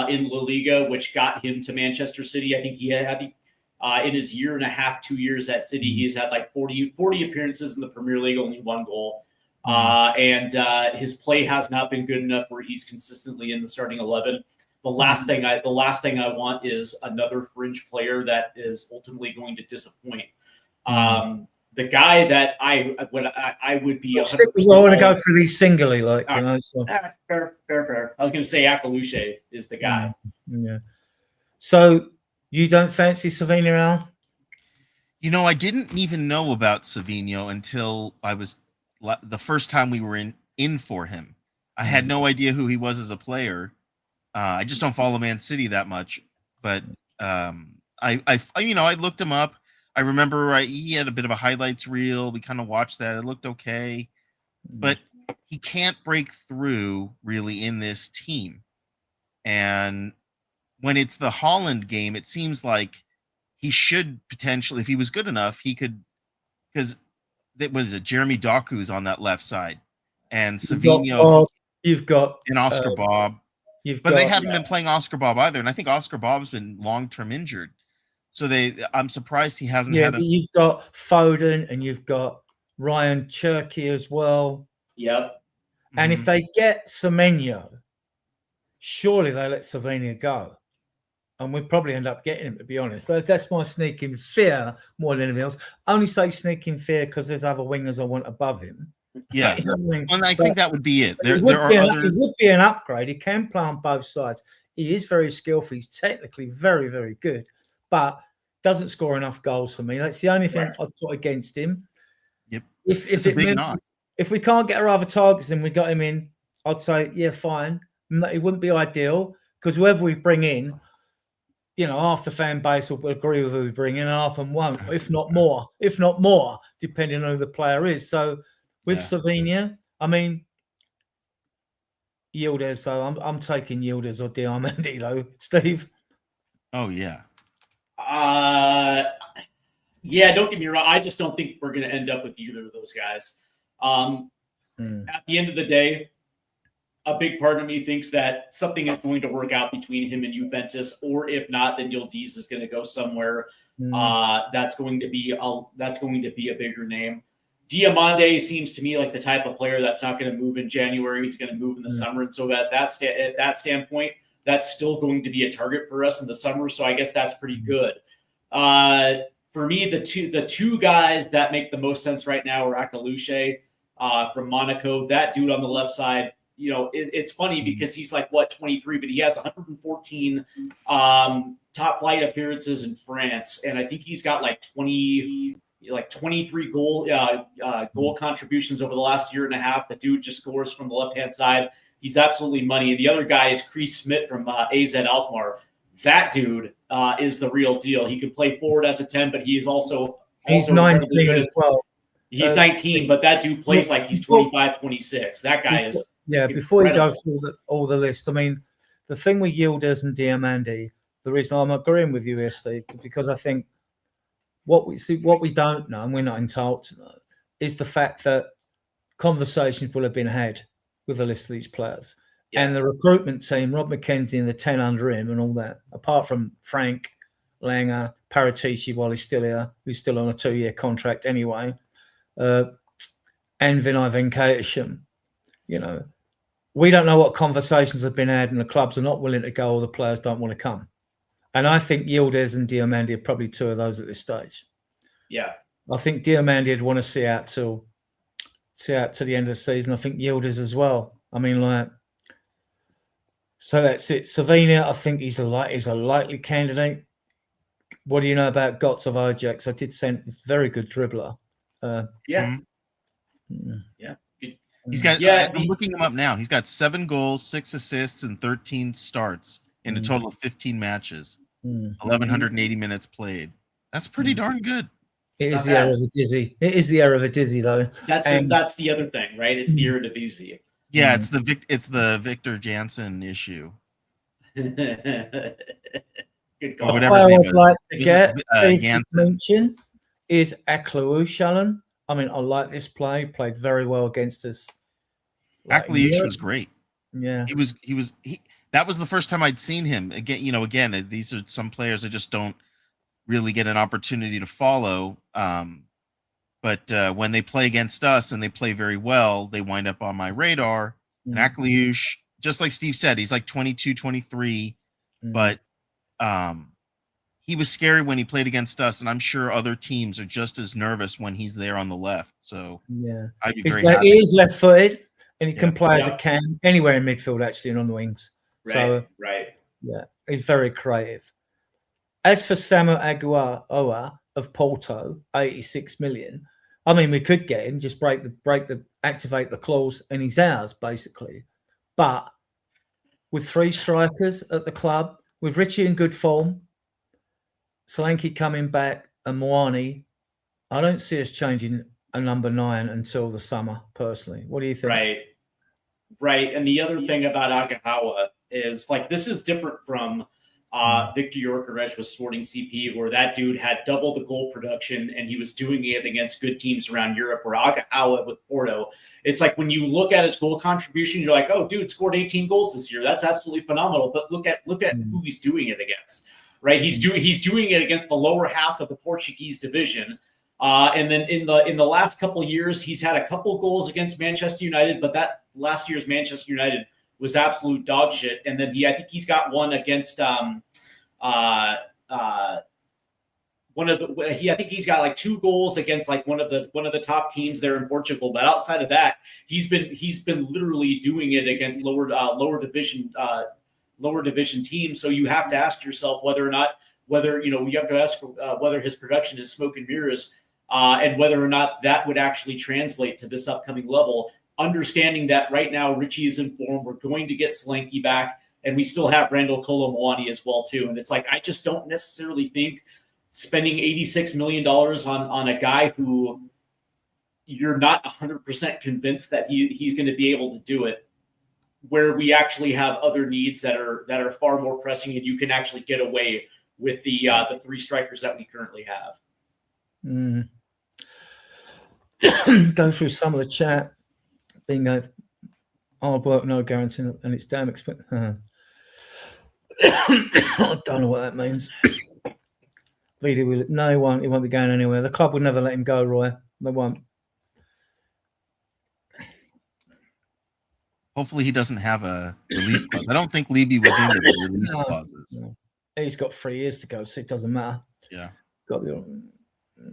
in La Liga, which got him to Manchester City, I think in his year and a half, 2 years at City, he's had like 40 appearances in the Premier League, only one goal. And his play has not been good enough where he's consistently in the starting 11. The last thing I want is another fringe player that is ultimately going to disappoint. The guy that I would be. I want to go through these singly, like you know. So. Fair. I was going to say Akaluche is the guy. Yeah. So you don't fancy Savinho, Al? You know, I didn't even know about Savinho until the first time we were in for him. I had no idea who he was as a player. I just don't follow Man City that much, but I looked him up. I remember he had a bit of a highlights reel. We kind of watched that. It looked okay, but he can't break through really in this team. And when it's the Holland game, it seems like he should potentially, if he was good enough, he could, because what is it? Jeremy Doku's on that left side, and Savinho. You've got and Oscar Bob. But they haven't been playing Oscar Bob either, and I think Oscar Bob's been long-term injured. So I'm surprised he hasn't had. But you've got Foden and you've got Ryan Cherky as well. Yep. And if they get Semenyo, surely they let Savinho go, and we'd probably end up getting him. To be honest, that's my sneaking fear more than anything else. I only say sneaking fear because there's other wingers I want above him. Yeah, you know what I mean? And I think that would be it. There are others. It would be an upgrade. He can play on both sides. He is very skillful. He's technically very, very good, but doesn't score enough goals for me. That's the only thing I've got against him. Yep. If we can't get our other targets, then we got him in. I'd say, yeah, fine. It wouldn't be ideal because whoever we bring in, you know, half the fan base will agree with who we bring in, and half them won't, if not more, depending on who the player is. So. With Savinho, I mean, Yildiz. So I'm taking Yildiz or Diamande, though. Steve. Oh yeah. Yeah, don't get me wrong. I just don't think we're going to end up with either of those guys. At the end of the day, a big part of me thinks that something is going to work out between him and Juventus, or if not, then Yildiz is going to go somewhere. That's going to be a bigger name. Diamande seems to me like the type of player that's not going to move in January. He's going to move in the summer, and so at that standpoint, that's still going to be a target for us in the summer. So I guess that's pretty good. For me, the two guys that make the most sense right now are Akaluche from Monaco. That dude on the left side. It's funny because he's like 23, but he has 114 top flight appearances in France, and I think he's got like 23 goal contributions over the last year and a half. The dude just scores from the left hand side. He's absolutely money. And the other guy is Chris Smith from AZ Alkmaar. That dude is the real deal. He can play forward as a 10, but he's 19 as well. He's 19, but that dude plays like he's 25, 26. That guy is. Yeah, before you go through all the list, I mean, the thing with Yildiz and Diamande, the reason I'm agreeing with you here, Steve, because I think what we don't know, and we're not entitled to know, is the fact that conversations will have been had with the list of these players. Yeah. And the recruitment team, Rob McKenzie and the 10 under him and all that, apart from Frank, Langer, Paratici while he's still here, who's still on a 2-year contract anyway, and Vinay Venkatesham, we don't know what conversations have been had, and the clubs are not willing to go, or the players don't want to come. And I think Yildiz and Diamande are probably two of those at this stage. Yeah. I think Diamande would want to see out to the end of the season. I think Yildiz as well. I mean, so that's it. Savina, I think he's a likely candidate. What do you know about Götze of Ajax? I did send a very good dribbler. Yeah. He's got. I'm looking him up now. He's got 7 goals, 6 assists, and 13 starts in a total of 15 matches. 1,180 minutes played. That's pretty darn good. It is the Eredivisie. It is the Eredivisie, though. That's the other thing, right? It's the Eredivisie. Yeah, it's the Victor Janssen issue. Good call. What I would like to get mention is Akluushalan. I mean, I like this play. Played very well against us. Akliush was great. Yeah, he was. That was the first time I'd seen him. Again, these are some players that just don't really get an opportunity to follow. But when they play against us and they play very well, they wind up on my radar. And Akliush, just like Steve said, he's like 22, 23, but he was scary when he played against us, and I'm sure other teams are just as nervous when he's there on the left. So yeah, I'd be very happy. He is left-footed, and he can play as a cam anywhere in midfield, actually, and on the wings. Right. Yeah, he's very creative. As for Samu Aguaoa of Porto, 86 million. I mean, we could get him, just activate the clause, and he's ours basically. But with 3 strikers at the club, with Richie in good form, Solanke coming back, and Moani, I don't see us changing a number 9 until the summer, personally. What do you think? Right. And the other thing about Agahawa is, this is different from Victor Gyökeres with Sporting CP, where that dude had double the goal production, and he was doing it against good teams around Europe, where Agahawa with Porto, it's like when you look at his goal contribution, you're like, oh, dude scored 18 goals this year. That's absolutely phenomenal. But look at who he's doing it against. Right, he's doing it against the lower half of the Portuguese division, and then in the last couple of years, he's had a couple goals against Manchester United, but that last year's Manchester United was absolute dog shit. And then I think he's got one against I think he's got like 2 goals against like one of the top teams there in Portugal. But outside of that, he's been literally doing it against lower division teams. So you have to ask yourself whether his production is smoke and mirrors, and whether or not that would actually translate to this upcoming level. Understanding that right now Richie is in form, we're going to get Solanke back, and we still have Randall Kolo Muani as well too. And it's like, I just don't necessarily think spending $86 million on a guy who you're not 100% convinced that he's going to be able to do it, where we actually have other needs that are far more pressing, and you can actually get away with the 3 strikers that we currently have. Mm. Go through some of the chat. Bingo. Hard work, no guarantee, and it's damn expensive. I don't know what that means. Vidi will no, he won't. He won't be going anywhere. The club would never let him go, Roy. They won't. Hopefully, he doesn't have a release clause. I don't think Levy was in the release No, clauses. no. He's got 3 years to go, so it doesn't matter. Yeah. Got the,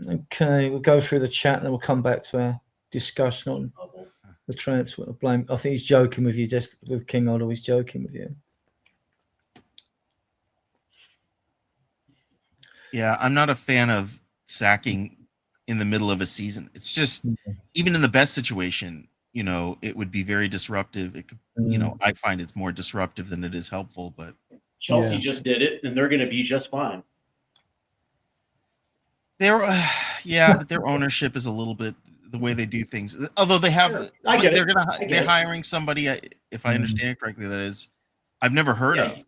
okay, we'll go through the chat and then we'll come back to our discussion on the transfer. Blame. I think he's joking with you, just with King Otto. He's joking with you. Yeah, I'm not a fan of sacking in the middle of a season. It's just, even in the best situation, you know, it would be very disruptive. It could, you know, I find it's more disruptive than it is helpful. But Chelsea just did it, and they're going to be just fine. but their ownership is a little bit the way they do things. Although they have, Sure. I get it. They're hiring somebody. If I understand it correctly, that is, I've never heard of.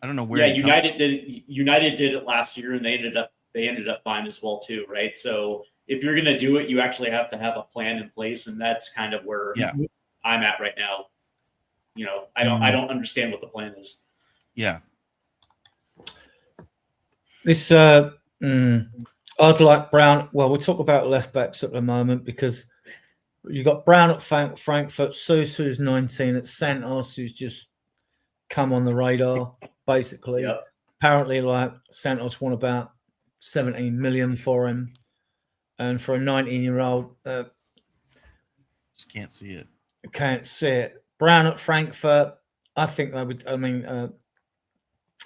I don't know where. Yeah, United did it last year, and they ended up fine as well too, right? So if you're going to do it, you actually have to have a plan in place, and that's kind of where I'm at right now. You know, I don't understand what the plan is. Yeah. This I'd like Brown. Well, we'll talk about left backs at the moment because you got Brown at Frankfurt, Susu's 19 at Santos, who's just come on the radar, basically. Yep. Apparently, like Santos won about 17 million for him, and for a 19-year-old, just can't see it. Can't see it. Brown at Frankfurt, I think they would. I mean, I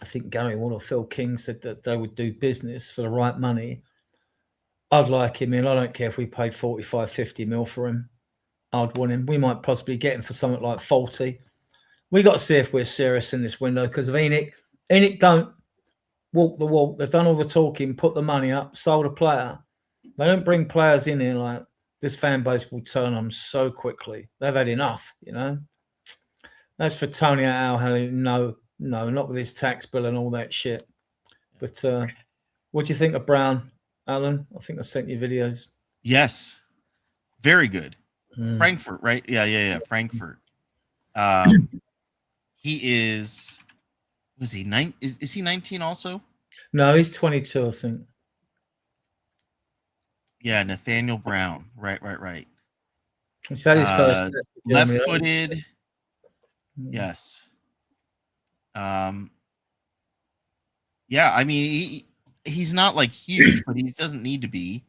think Gary Ward or Phil King said that they would do business for the right money. I'd like him in. I don't care if we paid 45, 50 mil for him. I'd want him. We might possibly get him for something like 40. We got to see if we're serious in this window because of Enoch. Enoch don't walk the walk. They've done all the talking, put the money up, sold a player. They don't bring players in here like this. Fan base will turn on so quickly. They've had enough, you know. As for Tony Al, no, not with his tax bill and all that shit. But what do you think of Brown, Alan? I think I sent you videos. Yes, very good. Frankfurt, right? Yeah. Frankfurt. He is. Was he 9? Is he 19 also? No, he's 22, I think. Yeah, Nathaniel Brown. Right. He's had his first left-footed. Yes. Yeah, I mean, he's not like huge, but he doesn't need to be.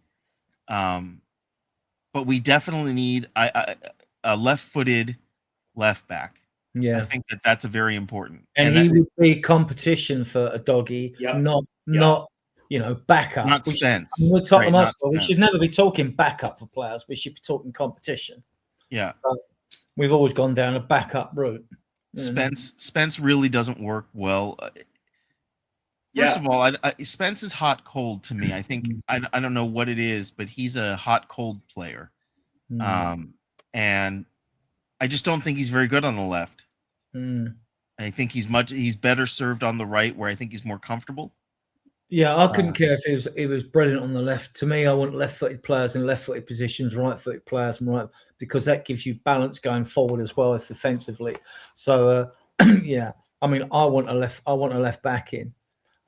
But we definitely need a left-footed left back. Yeah, I think that's a very important. And he would be competition for a doggy, not backup. Not Spence. We're talking about. We should never be talking backup for players. We should be talking competition. Yeah, we've always gone down a backup route. Spence really doesn't work well. First of all, Spence is hot cold to me. I think I don't know what it is, but he's a hot cold player, and I just don't think he's very good on the left. I think he's better served on the right, where I think he's more comfortable. Yeah, I couldn't care if he was brilliant on the left. To me, I want left-footed players in left-footed positions, right-footed players in right, because that gives you balance going forward as well as defensively. So, yeah, I mean, I want a left back in.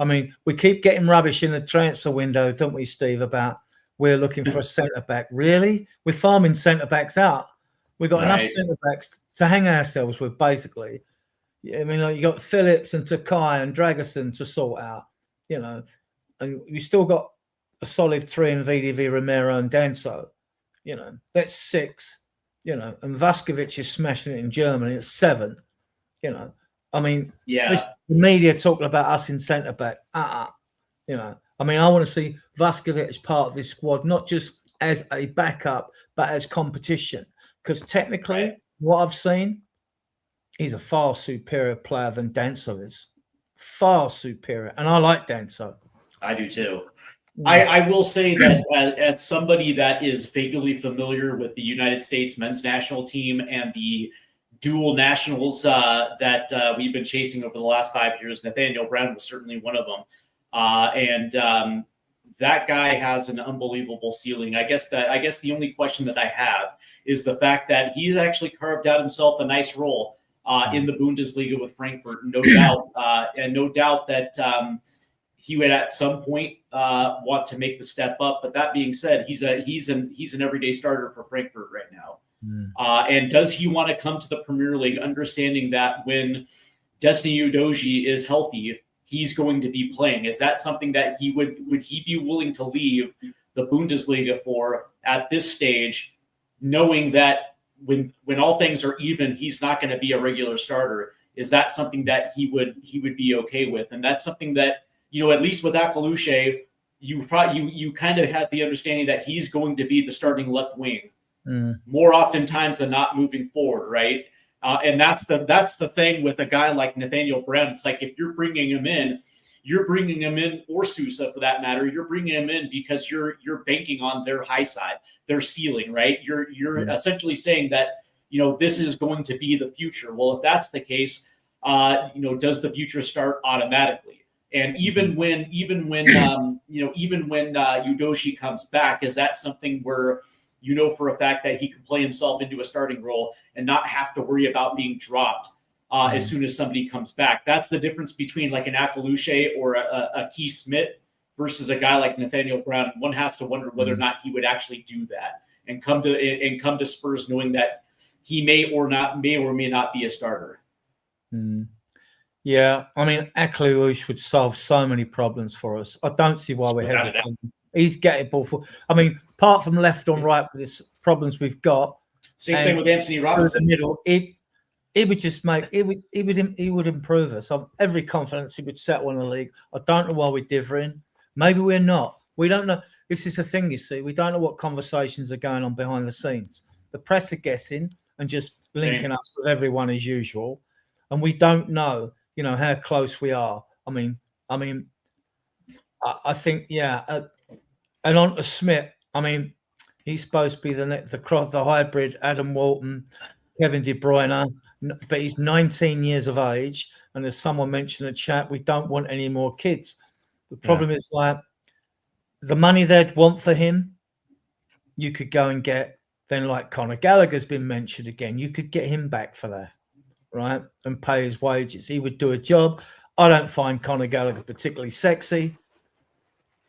I mean, we keep getting rubbish in the transfer window, don't we, Steve? About we're looking for a centre back. Really, we're farming centre backs out. We've got enough centre backs to hang ourselves with, basically. I mean, like you got Phillips and Takai and Dragerson to sort out. You know, and you still got a solid 3 in VDV, Romero and Danso. You know, that's 6. You know, and Vaskovic is smashing it in Germany at 7. You know, I mean, the media talking about us in centre back. You know, I mean, I want to see Vaskovic as part of this squad, not just as a backup, but as competition. Because technically, what I've seen, he's a far superior player than Danso is. Far superior, and I like Danso. I do too. I will say that as somebody that is vaguely familiar with the United States men's national team and the dual nationals that we've been chasing over the last 5 years, Nathaniel Brown was certainly one of them. And that guy has an unbelievable ceiling. I guess the only question that I have is the fact that he's actually carved out himself a nice role in the Bundesliga with Frankfurt, no doubt, and no doubt that he would at some point want to make the step up. But that being said, he's an everyday starter for Frankfurt right now. And does he want to come to the Premier League, understanding that when Destiny Udogie is healthy, he's going to be playing? Is that something that would he be willing to leave the Bundesliga for at this stage, knowing that when all things are even, he's not going to be a regular starter? Is that something that he would be okay with? And that's something that, at least with Akalushe, you kind of have the understanding that he's going to be the starting left wing more oftentimes than not moving forward, right? And that's the thing with a guy like Nathaniel Brent. It's like if you're bringing him in, or Sousa for that matter, you're bringing him in because you're banking on their high side, their ceiling, right? You're essentially saying that this is going to be the future. Well, if that's the case, does the future start automatically? And even when Udogie comes back, is that something where for a fact that he can play himself into a starting role and not have to worry about being dropped as soon as somebody comes back? That's the difference between like an Akalushe or a Keith Smith versus a guy like Nathaniel Brown. One has to wonder whether or not he would actually do that and come to Spurs knowing that he may or may not be a starter. Yeah, I mean, Akalushe would solve so many problems for us. I don't see why we're hesitating. He's gettable for. I mean, apart from left on right with these problems we've got. Same thing with Anthony Robinson. The middle, it would just make he would improve us. I'm every confidence he would settle in the league. I don't know why we're differing. Maybe we're not. We don't know. This is the thing, you see. We don't know what conversations are going on behind the scenes. The press are guessing and just linking us with everyone as usual, and we don't know, how close we are. I think, and on to Smith. I mean, he's supposed to be the hybrid Adam Walton, Kevin De Bruyne, but he's 19 years of age. And as someone mentioned in the chat, we don't want any more kids. The problem is like the money they'd want for him, you could go and get. Then like Conor Gallagher's been mentioned again, you could get him back for that, right? And pay his wages. He would do a job. I don't find Conor Gallagher particularly sexy.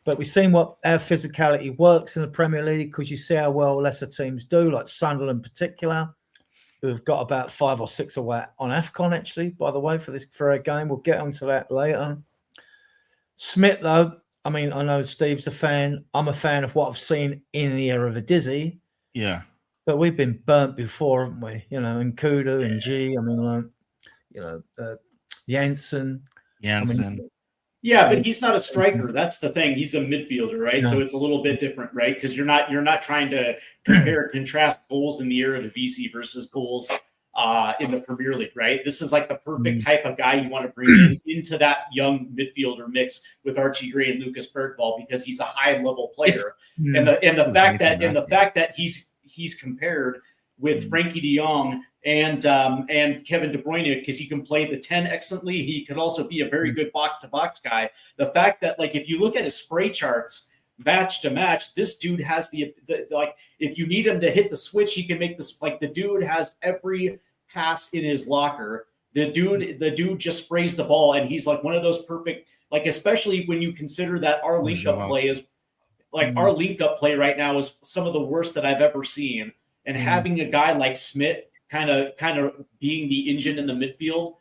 But we've seen how physicality works in the Premier League, because you see how well lesser teams do, like Sunderland in particular, who've got about 5 or 6 away on AFCON, actually, by the way, for a game. We'll get onto that later. Smith, though, I mean, I know Steve's a fan. I'm a fan of what I've seen in the era of a Dizzy. Yeah. But we've been burnt before, haven't we? And Kudu and G. I mean, Janssen. I mean, yeah, but he's not a striker. That's the thing. He's a midfielder, right? Yeah. So it's a little bit different, right? Because you're not trying to compare and contrast goals in the Eredivisie versus goals in the Premier League, right? This is like the perfect type of guy you want to bring into that young midfielder mix with Archie Gray and Lucas Bergvall, because he's a high level player. And the fact that he's compared with Frankie de Jong and Kevin De Bruyne, because he can play the 10 excellently. He could also be a very good box-to-box guy. The fact that, like, if you look at his spray charts match to match, this dude has the if you need him to hit the switch, he can make this. Like, the dude has every pass in his locker. The dude just sprays the ball, and he's like one of those perfect, like, especially when you consider that our link-up play is like our link-up play right now is some of the worst that I've ever seen. And having a guy like Smith kind of being the engine in the midfield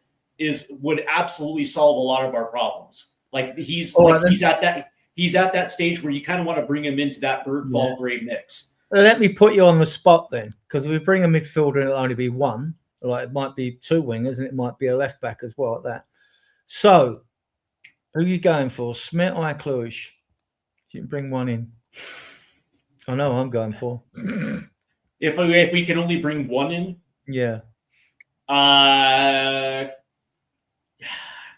would absolutely solve a lot of our problems. Like he's at that stage where you kind of want to bring him into that Bergvall Gray mix. Let me put you on the spot then, because if we bring a midfielder, it'll only be one. Like it might be 2 wingers, and it might be a left back as well at that. So, who are you going for, Smith or Akalushe? You can bring one in. I know I'm going for. If we can only bring one in,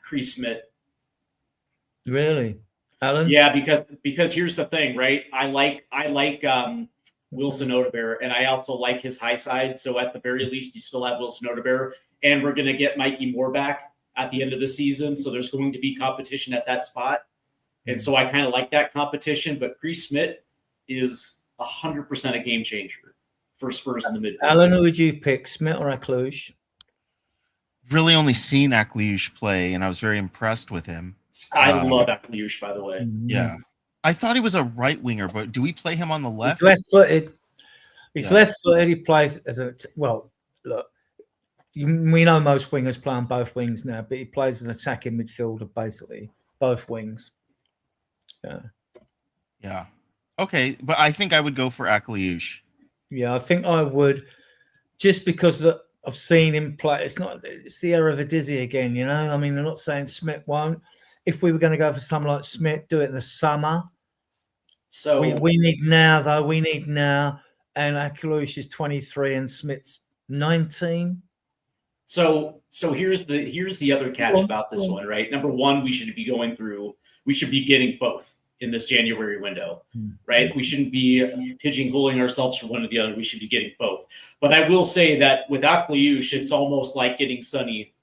Chris Smith. Really, Alan? Yeah, because here's the thing, right? I like Wilson Odebear, and I also like his high side. So at the very least, you still have Wilson Odebear, and we're going to get Mikey Moore back at the end of the season. So there's going to be competition at that spot. And so I kind of like that competition. But Chris Smith is 100% a game changer for Spurs in the midfield. Alan, who would you pick, Smith or Aklush? Really only seen Akliush play, and I was very impressed with him. I love Akliush, by the way. Yeah. I thought he was a right winger, but do we play him on the left? He's left-footed. He's Yeah. left-footed. He plays as a well. Look, we know most wingers play on both wings now, but he plays as an attacking midfielder, basically both wings. Yeah. Yeah. Okay, but I think I would go for Akliush. Yeah, I think I would, just because I've seen him play. It's the Eredivisie again, you know. I mean, I'm not saying Smith won't. If we were going to go for someone like Smith, do it in the summer. So We need now, though. We need now. And Aklush is 23 and Smith's 19. So here's the other catch about this one, right? Number one, we should be getting both in this January window, right? We shouldn't be pigeonholing ourselves for one or the other. We should be getting both. But I will say that with Akliush, it's almost like getting Sonny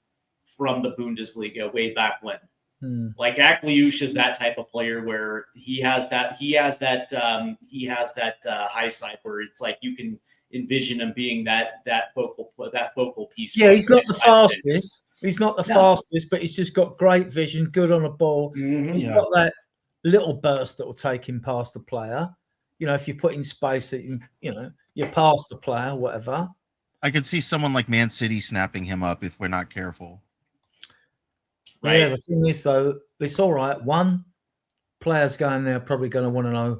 from the Bundesliga way back when. Like Akliush is that type of player where he has that high side where it's like you can envision him being that focal piece. Yeah, he's not the fastest. He's not the fastest, but he's just got great vision, good on the ball. He's got that little burst that will take him past the player. You know, if you put in space, you're past the player, whatever. I could see someone like Man City snapping him up if we're not careful. Right. Yeah, the thing is, though, it's all right. One, players going there are probably going to want to know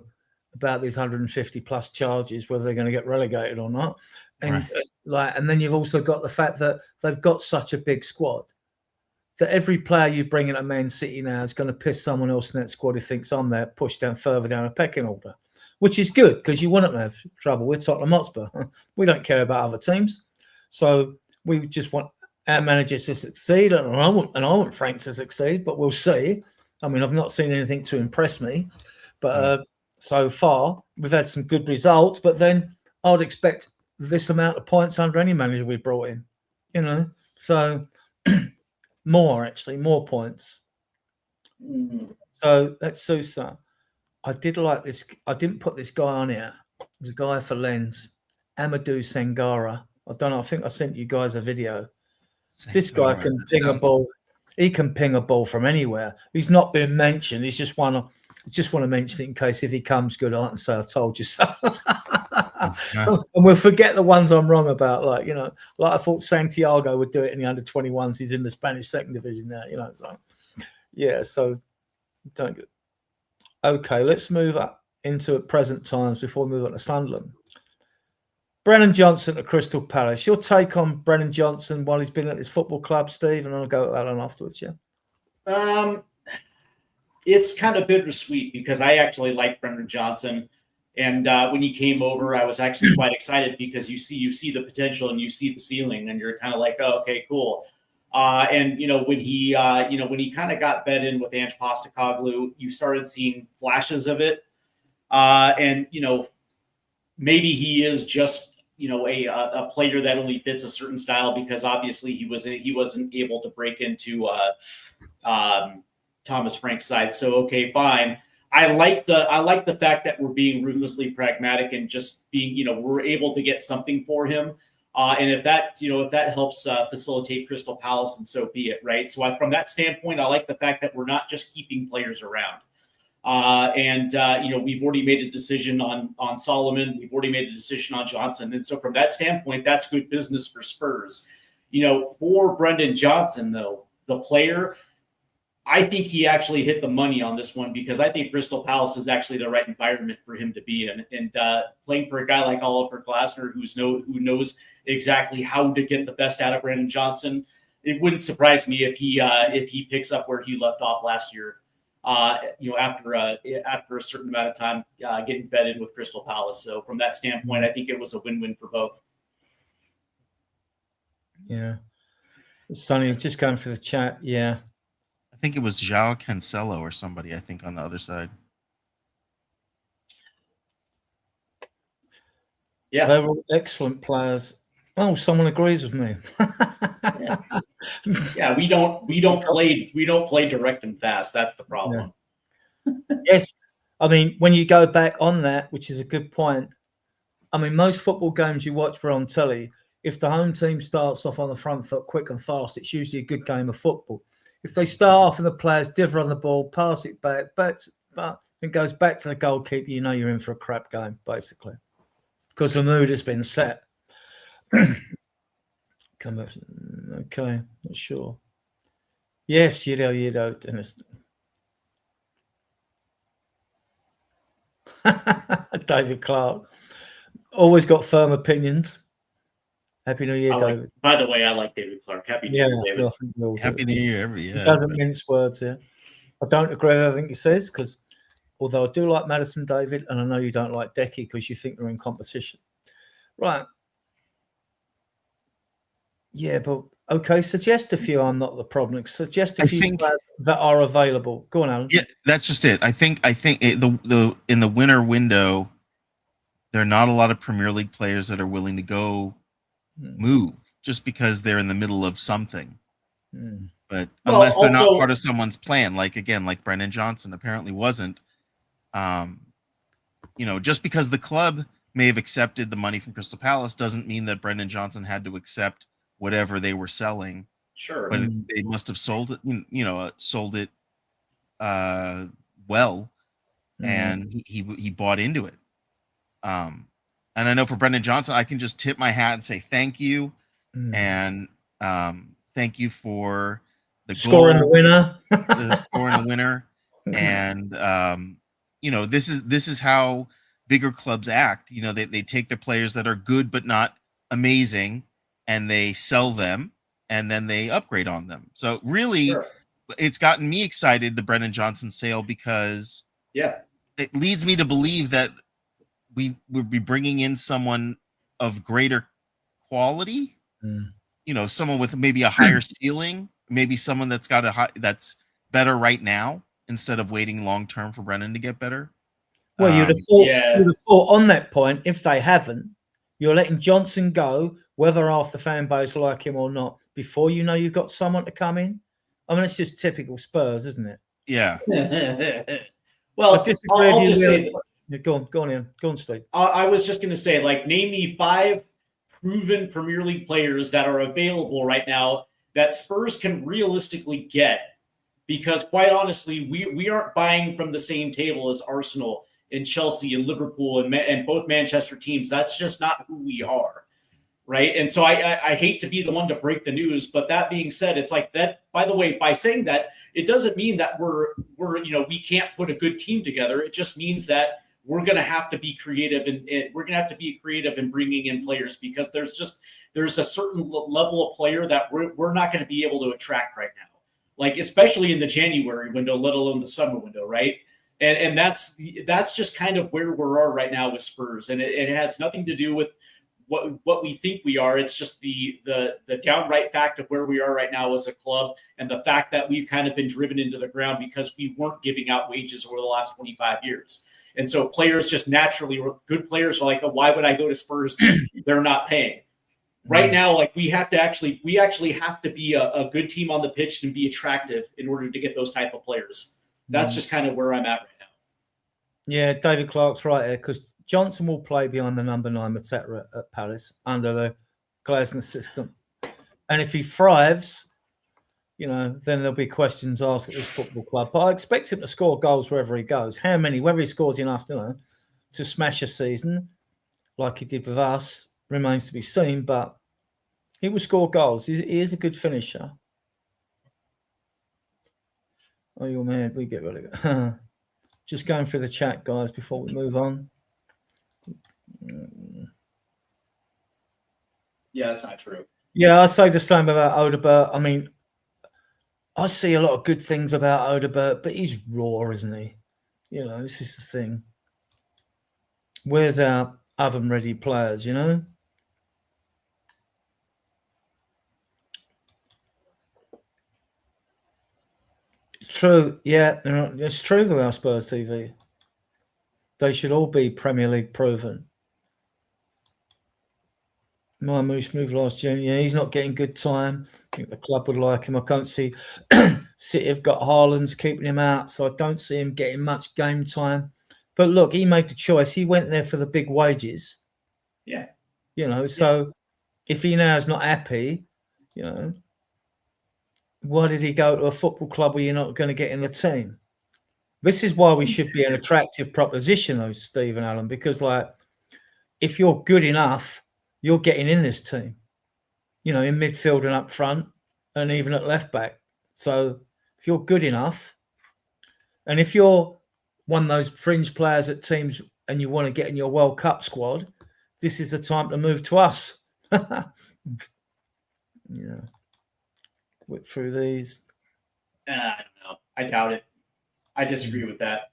about these 150 plus charges, whether they're going to get relegated or not. And and then you've also got the fact that they've got such a big squad that every player you bring in at Man City now is going to piss someone else in that squad who thinks I'm there, pushed down further down a pecking order, which is good because you wouldn't have trouble with Tottenham Hotspur. We don't care about other teams. So we just want our managers to succeed, and I want Frank to succeed, but we'll see. I mean, I've not seen anything to impress me, but so far we've had some good results. But then I'd expect this amount of points under any manager we brought in, you know. So more points. So that's Sousa. I did like this. I didn't put this guy on here. There's a guy for Lens, Amadou Sangara. I don't know. I think I sent you guys a video. This guy can ping a ball. He can ping a ball from anywhere. He's not been mentioned. He's just want to mention it in case if he comes good, I can say I told you so. And we'll forget the ones I'm wrong about. Like, you know, like I thought Santiago would do it in the under-21s. He's in the Spanish second division now, you know. So yeah, so don't get. Okay, let's move up into present times before we move on to Sunderland. Brennan Johnson at Crystal Palace. Your take on Brennan Johnson while he's been at this football club, Steve, and I'll go with Alan afterwards. Yeah. It's kind of bittersweet because I actually like Brendan Johnson, and when he came over, I was actually quite excited because you see the potential and you see the ceiling, and you're kind of like, oh, okay, cool. And when he kind of got bed in with Ange Postecoglou, you started seeing flashes of it, and maybe he is just a player that only fits a certain style because obviously he wasn't able to break into Thomas Frank's side. So okay, fine. I like the fact that we're being ruthlessly pragmatic and just being we're able to get something for him. And if that helps facilitate Crystal Palace, and so be it, right? So from that standpoint, I like the fact that we're not just keeping players around. We've already made a decision on Solomon. We've already made a decision on Johnson. And so from that standpoint, that's good business for Spurs. For Brendan Johnson, though, the player, I think he actually hit the money on this one because I think Crystal Palace is actually the right environment for him to be in. And playing for a guy like Oliver Glasner, who knows exactly how to get the best out of Brendan Johnson, it wouldn't surprise me if he picks up where he left off last year. After a certain amount of time getting bedded with Crystal Palace. So from that standpoint, I think it was a win-win for both. Yeah. Sonny, just going for the chat. Yeah. I think it was João Cancelo or somebody, I think, on the other side. Yeah. They were excellent players. Oh, someone agrees with me. Yeah, we don't play direct and fast. That's the problem. Yes. I mean, when you go back on that, which is a good point, I mean, most football games you watch were on telly. If the home team starts off on the front foot quick and fast, it's usually a good game of football. If they start off and the players differ on the ball, pass it back, but it goes back to the goalkeeper, you know you're in for a crap game, basically, because the mood has been set. Come up. Okay, not sure. Yes, you know, Dennis. David Clark. Always got firm opinions. Happy New Year, David. By the way, I like David Clark. Happy New Yeah, Year, David. I think we all do. Happy New Year, He doesn't mince words here. I don't agree with everything he says, because although I do like Madison, David, and I know you don't like Decky because you think they're in competition. Right. Yeah, but okay, suggest a few. I'm not the problem. Suggest a few players that are available. Go on, Alan. Yeah, that's just it. I think the in the winter window, there are not a lot of Premier League players that are willing to go move just because they're in the middle of something. But unless they're not part of someone's plan, like Brendan Johnson apparently wasn't. Just because the club may have accepted the money from Crystal Palace doesn't mean that Brendan Johnson had to accept whatever they were selling. Sure. But they must have sold it, sold it well, and he bought into it. And I know for Brendan Johnson, I can just tip my hat and say thank you, and thank you for the scoring goal, the winner, and this is how bigger clubs act. They take the players that are good but not amazing, and they sell them, and then they upgrade on them. So really, it's gotten me excited, the Brendan Johnson sale, because it leads me to believe that we would be bringing in someone of greater quality, someone with maybe a higher ceiling, maybe someone that's got that's better right now instead of waiting long term for Brennan to get better. Well, you'd have thought on that point, if they haven't, you're letting Johnson go, whether half the fan base like him or not, before you know you've got someone to come in. I mean, it's just typical Spurs, isn't it? Yeah. Well, I disagree I'll with you. just say, go on, Ian. Go on, Steve. I was just going to say, name me 5 proven Premier League players that are available right now that Spurs can realistically get. Because quite honestly, we aren't buying from the same table as Arsenal and Chelsea and Liverpool and both Manchester teams. That's just not who we are, right? And so I hate to be the one to break the news, but that being said, it's like that. By the way, by saying that, it doesn't mean that we're we can't put a good team together. It just means that we're going to have to be creative, and we're going to have to be creative in bringing in players, because there's a certain level of player that we're not going to be able to attract right now, especially in the January window, let alone the summer window, right? And that's just kind of where we are right now with Spurs, and it has nothing to do with what we think we are. It's just the downright fact of where we are right now as a club, and the fact that we've kind of been driven into the ground because we weren't giving out wages over the last 25 years. And so players just naturally, good players are like, oh, why would I go to Spurs? They're not paying. Right now, we actually have to be a good team on the pitch and be attractive in order to get those type of players. That's just kind of where I'm at right now. Yeah, David Clark's right there, because Johnson will play behind the number 9, etc. at Palace under the Glasner system. And if he thrives, then there'll be questions asked at this football club. But I expect him to score goals wherever he goes. How many? Whether he scores enough, to smash a season like he did with us remains to be seen. But he will score goals. He is a good finisher. Oh, you're mad. We get rid of it. Just going through the chat, guys, before we move on. Yeah, that's not true. Yeah, I'd say the same about Odebert. I mean, I see a lot of good things about Odebert, but he's raw, isn't he? This is the thing. Where's our oven-ready players, True. Yeah, it's true with our Spurs TV. They should all be Premier League proven. Marmoush moved last June. Yeah, he's not getting good time. I think the club would like him. I can't see City have got Haaland's keeping him out, so I don't see him getting much game time. But look, he made the choice. He went there for the big wages. Yeah. So if he now is not happy, why did he go to a football club where you're not going to get in the team? This is why we should be an attractive proposition, though, Steve and Alan, because if you're good enough, you're getting in this team, in midfield and up front and even at left back. So if you're good enough, and if you're one of those fringe players at teams and you want to get in your World Cup squad, this is the time to move to us. Whip through these. I don't know. I doubt it. I disagree with that.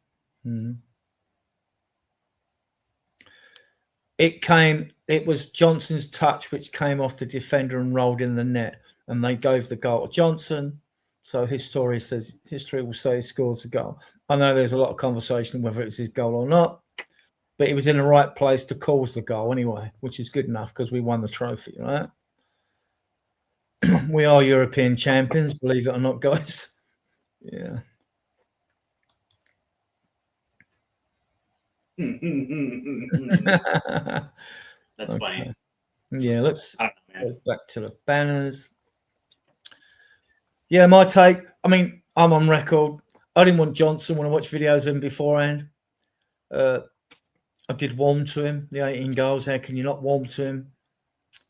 It was Johnson's touch which came off the defender and rolled in the net, and they gave the goal to Johnson. So history will say he scores the goal. I know there's a lot of conversation whether it's his goal or not, but he was in the right place to cause the goal anyway, which is good enough because we won the trophy, right? We are European champions, believe it or not, guys. Yeah. That's funny. Yeah, let's I don't know, go back to the banners. Yeah, my take. I mean, I'm on record. I didn't want Johnson when I watched videos of him beforehand. I did warm to him, the 18 goals. How can you not warm to him?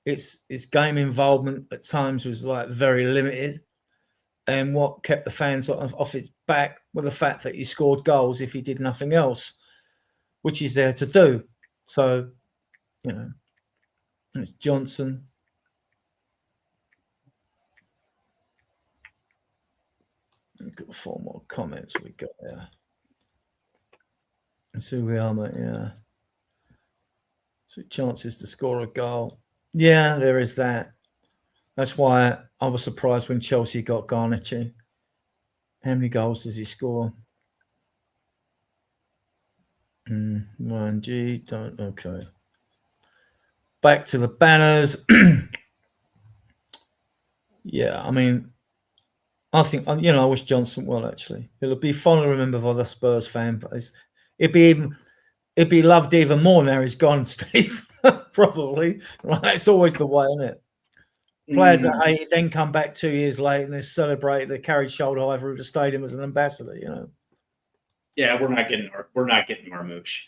His game involvement at times was very limited. And what kept the fans off his back was the fact that he scored goals if he did nothing else, which he's there to do. So, it's Johnson. We've got 4 more comments we got there. That's who we are, mate. Yeah. So chances to score a goal. Yeah, there is that. That's why I was surprised when Chelsea got Garnacho. How many goals does he score? Ryan G. Don't. Okay. Back to the banners. Yeah, I mean, I think, I wish Johnson well, actually. It'll be fondly remembered by the Spurs fan base. It'd be loved even more now he's gone, Steve. Probably. Right? It's always the way, isn't it? Players that hate it then come back 2 years later and they're celebrated. They're carried shoulder high through the stadium as an ambassador, Yeah, we're not getting Marmoush.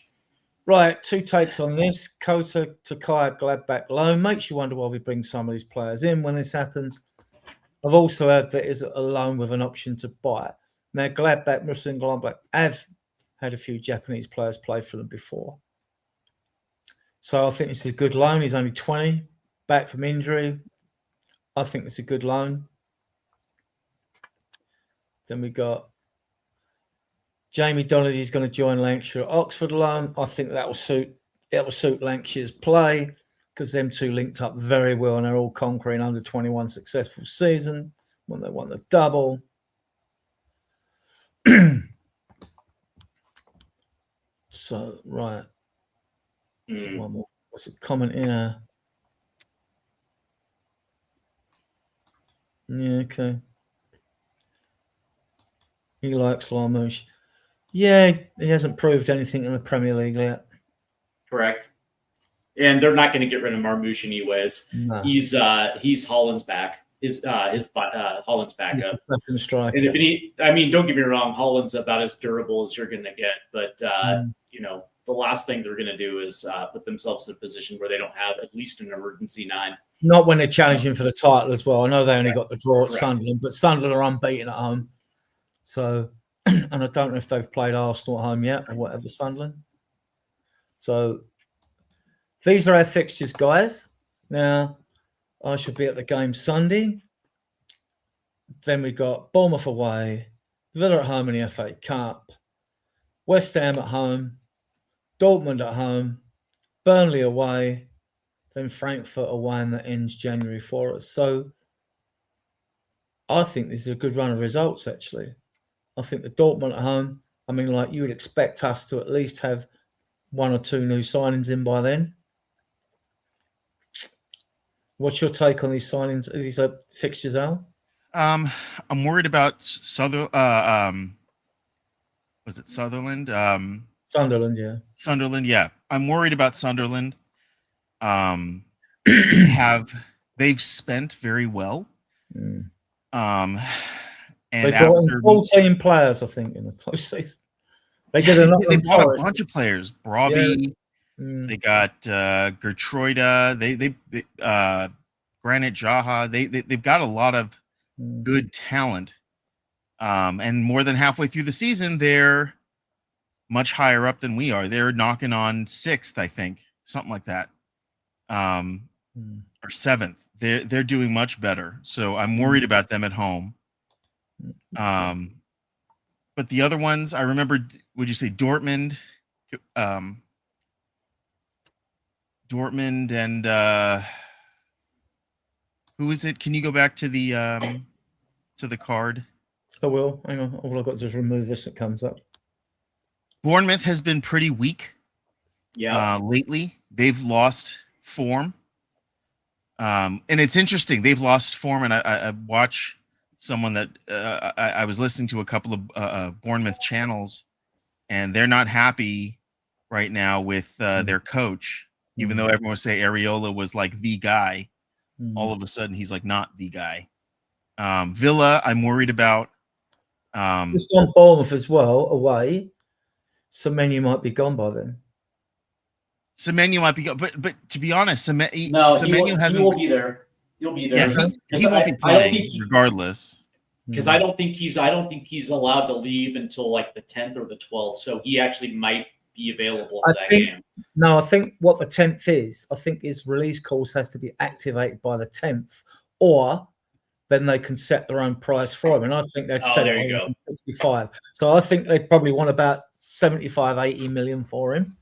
Right, 2 takes on this. Kota to Kaya Gladbach loan. Makes you wonder why we bring some of these players in when this happens. I've also heard that is a loan with an option to buy. Now, Gladbach, Mönchengladbach have had a few Japanese players play for them before. So I think it's a good loan. He's only 20, back from injury. I think it's a good loan. Then we got Jamie Donagh's going to join Lancashire at Oxford loan. I think that will suit Lancashire's play because them two linked up very well and they're all conquering under 21 successful season when they won the double. So, right. So one more. What's a comment here? Yeah, okay. He likes Larmouche. Yeah, he hasn't proved anything in the Premier League yet. Correct. And they're not going to get rid of Marmouche anyways. No. He's Holland's back. Holland's backup. Second striker. And don't get me wrong, Holland's about as durable as you're going to get. But the last thing they're going to do is put themselves in a position where they don't have at least an emergency 9. Not when they're challenging for the title as well. I know they only got the draw at Sunderland, but Sunderland are unbeaten at home. So, and I don't know if they've played Arsenal at home yet or whatever, Sunderland. So, these are our fixtures, guys. Now, I should be at the game Sunday. Then we've got Bournemouth away, Villa at home in the FA Cup, West Ham at home, Dortmund at home, Burnley away, then Frankfurt away, and that ends January for us. So I think this is a good run of results, actually. I think the Dortmund at home, you would expect us to at least have 1 or 2 new signings in by then. What's your take on these signings? These fixtures, Al? I'm worried about was it Sutherland? Sunderland, yeah. Sunderland, yeah. I'm worried about Sunderland. Um, they've spent very well. Mm. And They brought in after 14 players, I think, in the close season. They did a lot. they bought a bunch of players. Broby, they got Gertruida, they Granite Jaha. They've got a lot of good talent. And more than halfway through the season, they're much higher up than we are. They're knocking on 6th, I think, something like that. Or 7th. They're doing much better. So I'm worried about them at home. But the other ones, I remember, would you say Dortmund? Dortmund and who is it? Can you go back to the card? I will. Hang on. All I've got to do is remove this that comes up. Bournemouth has been pretty weak. Yeah. Lately, they've lost form. And it's interesting. They've lost form, and I watch someone that I was listening to a couple of Bournemouth channels, and they're not happy right now with their coach, even though everyone would say Areola was like the guy. All of a sudden, he's like not the guy. Villa, I'm worried about. Just on Bournemouth as well, away. Semenyo might be gone by then. Semenyo might be gone, but to be honest, Semenyo hasn't. He will be there. He'll be there. Yeah, he won't be playing regardless. Because I don't think he's allowed to leave until like the 10th or the 12th. So he actually might be available for that game. No, I think what the 10th is, I think his release clause has to be activated by the 10th, or then they can set their own price for him. And I think they'd set it on 65. So I think they'd probably want about 75, 80 million for him.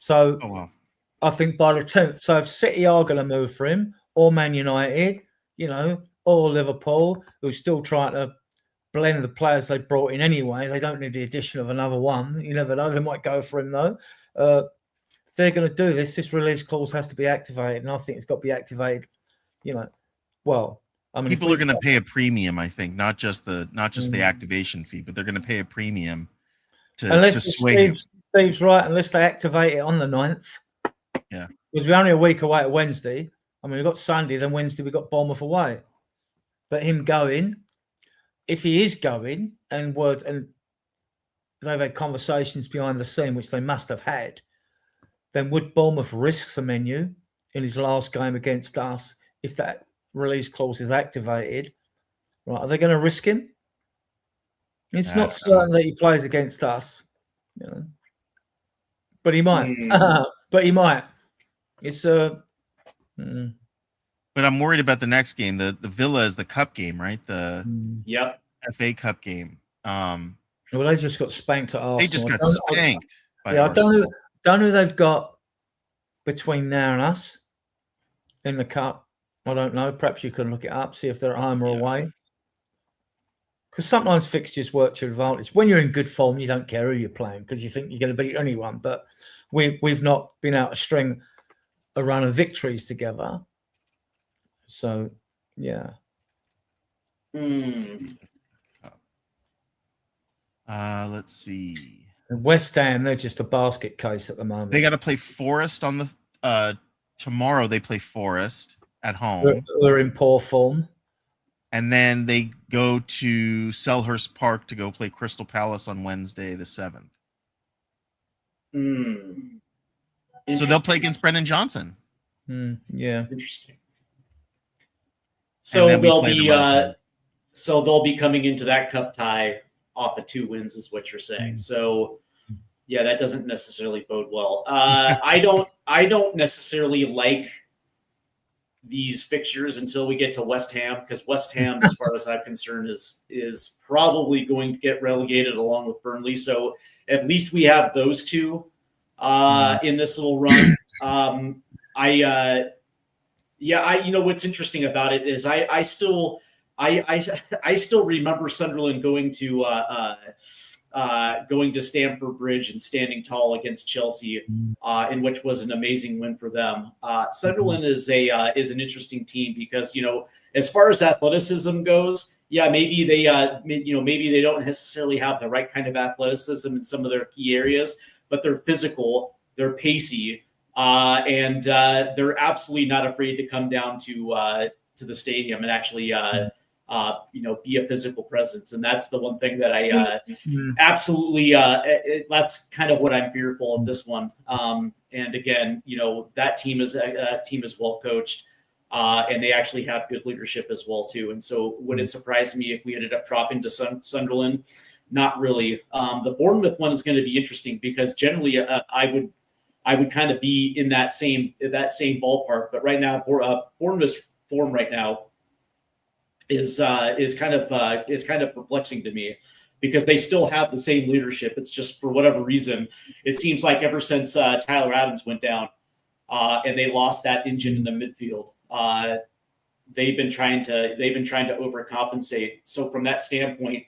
So I think by the 10th, so if City are going to move for him, or Man United, or Liverpool, who's still trying to blend the players they brought in anyway, they don't need the addition of another one. You never know, they might go for him though. If they're going to do this release clause has to be activated, and I think it's got to be activated. Well, I mean, people are going to pay a premium. I think not just the activation fee, but they're going to pay a premium to sway him. Steve's right, unless they activate it on the 9th. Yeah, because we're only a week away at Wednesday. I mean, we've got Sunday, then Wednesday we've got Bournemouth away. But him going, if he is going, and they've had conversations behind the scene, which they must have had, then would Bournemouth risk Semenyo in his last game against us if that release clause is activated? Right? Are they going to risk him? It's not certain that he plays against us, but he might. But he might. It's But I'm worried about the next game. The Villa is the cup game, right? The FA Cup game. Well, they just got spanked at Arsenal. They just got spanked. I don't know who they've got between now and us in the cup. I don't know. Perhaps you can look it up, see if they're at home or away. Because sometimes fixtures work to your advantage. When you're in good form, you don't care who you're playing because you think you're going to beat anyone. But we've not been able to string a run of victories together. So, yeah. Let's see. And West Ham, they're just a basket case at the moment. They got to play Forest on the tomorrow. They play Forest at home. We're in poor form. And then they go to Selhurst Park to go play Crystal Palace on Wednesday, the 7th. So they'll play against Brendan Johnson. Yeah. Interesting. So they'll be coming into that cup tie off of 2 wins, is what you're saying. So, yeah, that doesn't necessarily bode well. I don't necessarily like these fixtures until we get to West Ham, because West Ham, as far as I'm concerned, is probably going to get relegated along with Burnley. So at least we have those two in this little run. What's interesting about it is I still remember Sunderland going to going to Stamford Bridge and standing tall against Chelsea, in which was an amazing win for them. Sunderland is an interesting team because, you know, as far as athleticism goes, yeah, maybe they maybe they don't necessarily have the right kind of athleticism in some of their key areas, but they're physical, they're pacey, and they're absolutely not afraid to come down to the stadium and actually be a physical presence. And that's the one thing that I absolutely that's kind of what I'm fearful of this one. And again, you know, that team is well coached. And they actually have good leadership as well too. And so would it surprise me if we ended up dropping to Sunderland? Not really. The Bournemouth one is going to be interesting because generally I would kind of be in that same ballpark. But right now, Bournemouth's form right now is kind of perplexing to me because they still have the same leadership. It's just for whatever reason, it seems like ever since Tyler Adams went down and they lost that engine in the midfield. They've been trying to overcompensate. So from that standpoint,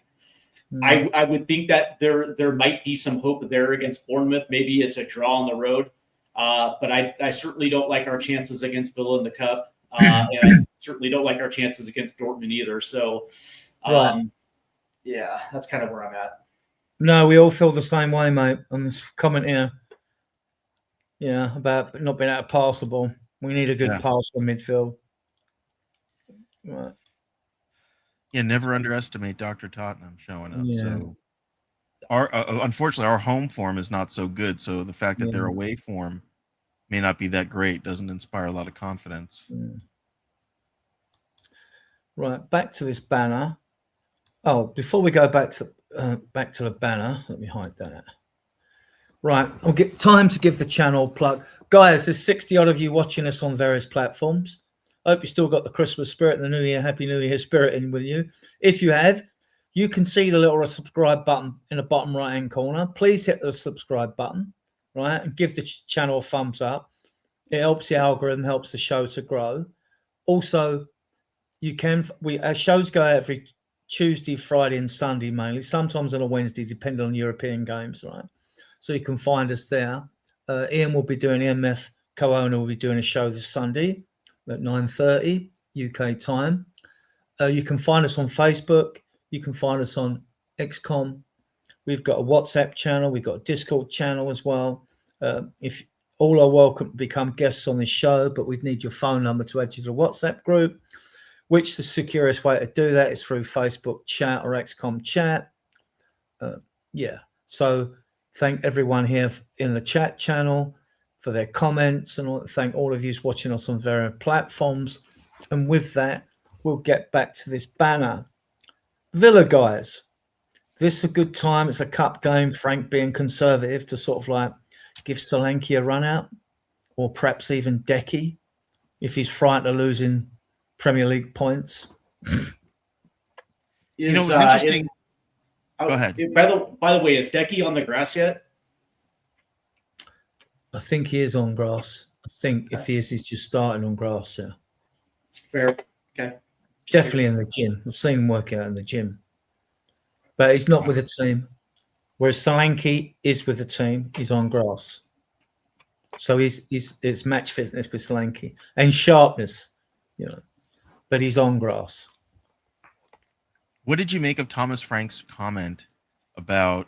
I would think that there might be some hope there against Bournemouth. Maybe it's a draw on the road, but I certainly don't like our chances against Villa in the Cup, and I certainly don't like our chances against Dortmund either. So, yeah, that's kind of where I'm at. No, we all feel the same way, mate. On this comment here, yeah, about not being able to pass the ball. We need a good pass from midfield. Right. Yeah, never underestimate Dr. Tottenham showing up. Yeah. So, unfortunately, our home form is not so good. So the fact that their away form may not be that great doesn't inspire a lot of confidence. Right, back to this banner. Oh, before we go back to the banner, let me hide that. Right, I'll get time to give the channel plug. Guys, there's 60 odd of you watching us on various platforms. I hope you still got the Christmas spirit and the New Year, Happy New Year spirit in with you. If you have, you can see the little subscribe button in the bottom right-hand corner. Please hit the subscribe button, right, and give the channel a thumbs up. It helps the algorithm, helps the show to grow. Also, our shows go out every Tuesday, Friday, and Sunday mainly. Sometimes on a Wednesday, depending on European games, right? So you can find us there. Ian will be doing EMF co-owner will be doing a show this Sunday at 9:30 UK time. You can find us on Facebook. You can find us on XCOM. We've got a WhatsApp channel. We've got a Discord channel as well. If all are welcome to become guests on this show, but we'd need your phone number to add you to the WhatsApp group, which the securest way to do that is through Facebook chat or XCOM chat. So thank everyone here in the chat channel for their comments, and thank all of you watching us on various platforms. And with that, we'll get back to this banner. Villa, guys, this is a good time. It's a cup game. Frank being conservative to sort of like give Solanke a run out, or perhaps even Decky if he's frightened of losing Premier League points. You know, it's interesting. Go ahead. By the way, is Decky on the grass yet? I think he is on grass. I think if he is, he's just starting on grass. Yeah. Fair. Okay. Definitely in the gym. I've seen him work out in the gym. But he's not with the team. Whereas Solanke is with the team. He's on grass. So he's match fitness with Solanke. And sharpness, you know. But he's on grass. What did you make of Thomas Frank's comment about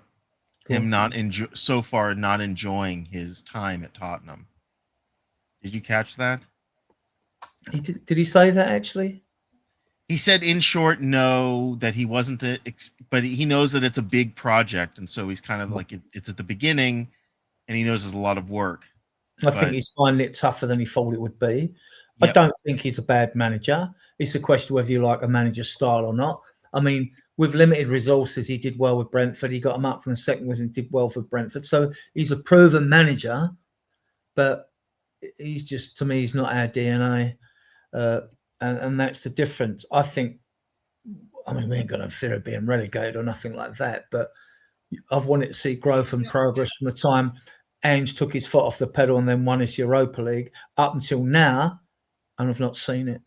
him not enjoying his time at Tottenham? Did you catch that? Did he say that actually? He said, in short, no, that he wasn't, but he knows that it's a big project, and so he's kind of like it's at the beginning, and he knows there's a lot of work. I think he's finding it tougher than he thought it would be. Yep. I don't think he's a bad manager. It's a question whether you like a manager's style or not. I mean, with limited resources, he did well with Brentford. He got him up from the second and did well for Brentford. So he's a proven manager, but he's just, to me, he's not our DNA. And that's the difference. I think, I mean, we ain't got no fear of being relegated or nothing like that, but I've wanted to see growth and progress from the time Ange took his foot off the pedal and then won his Europa League up until now, and I've not seen it.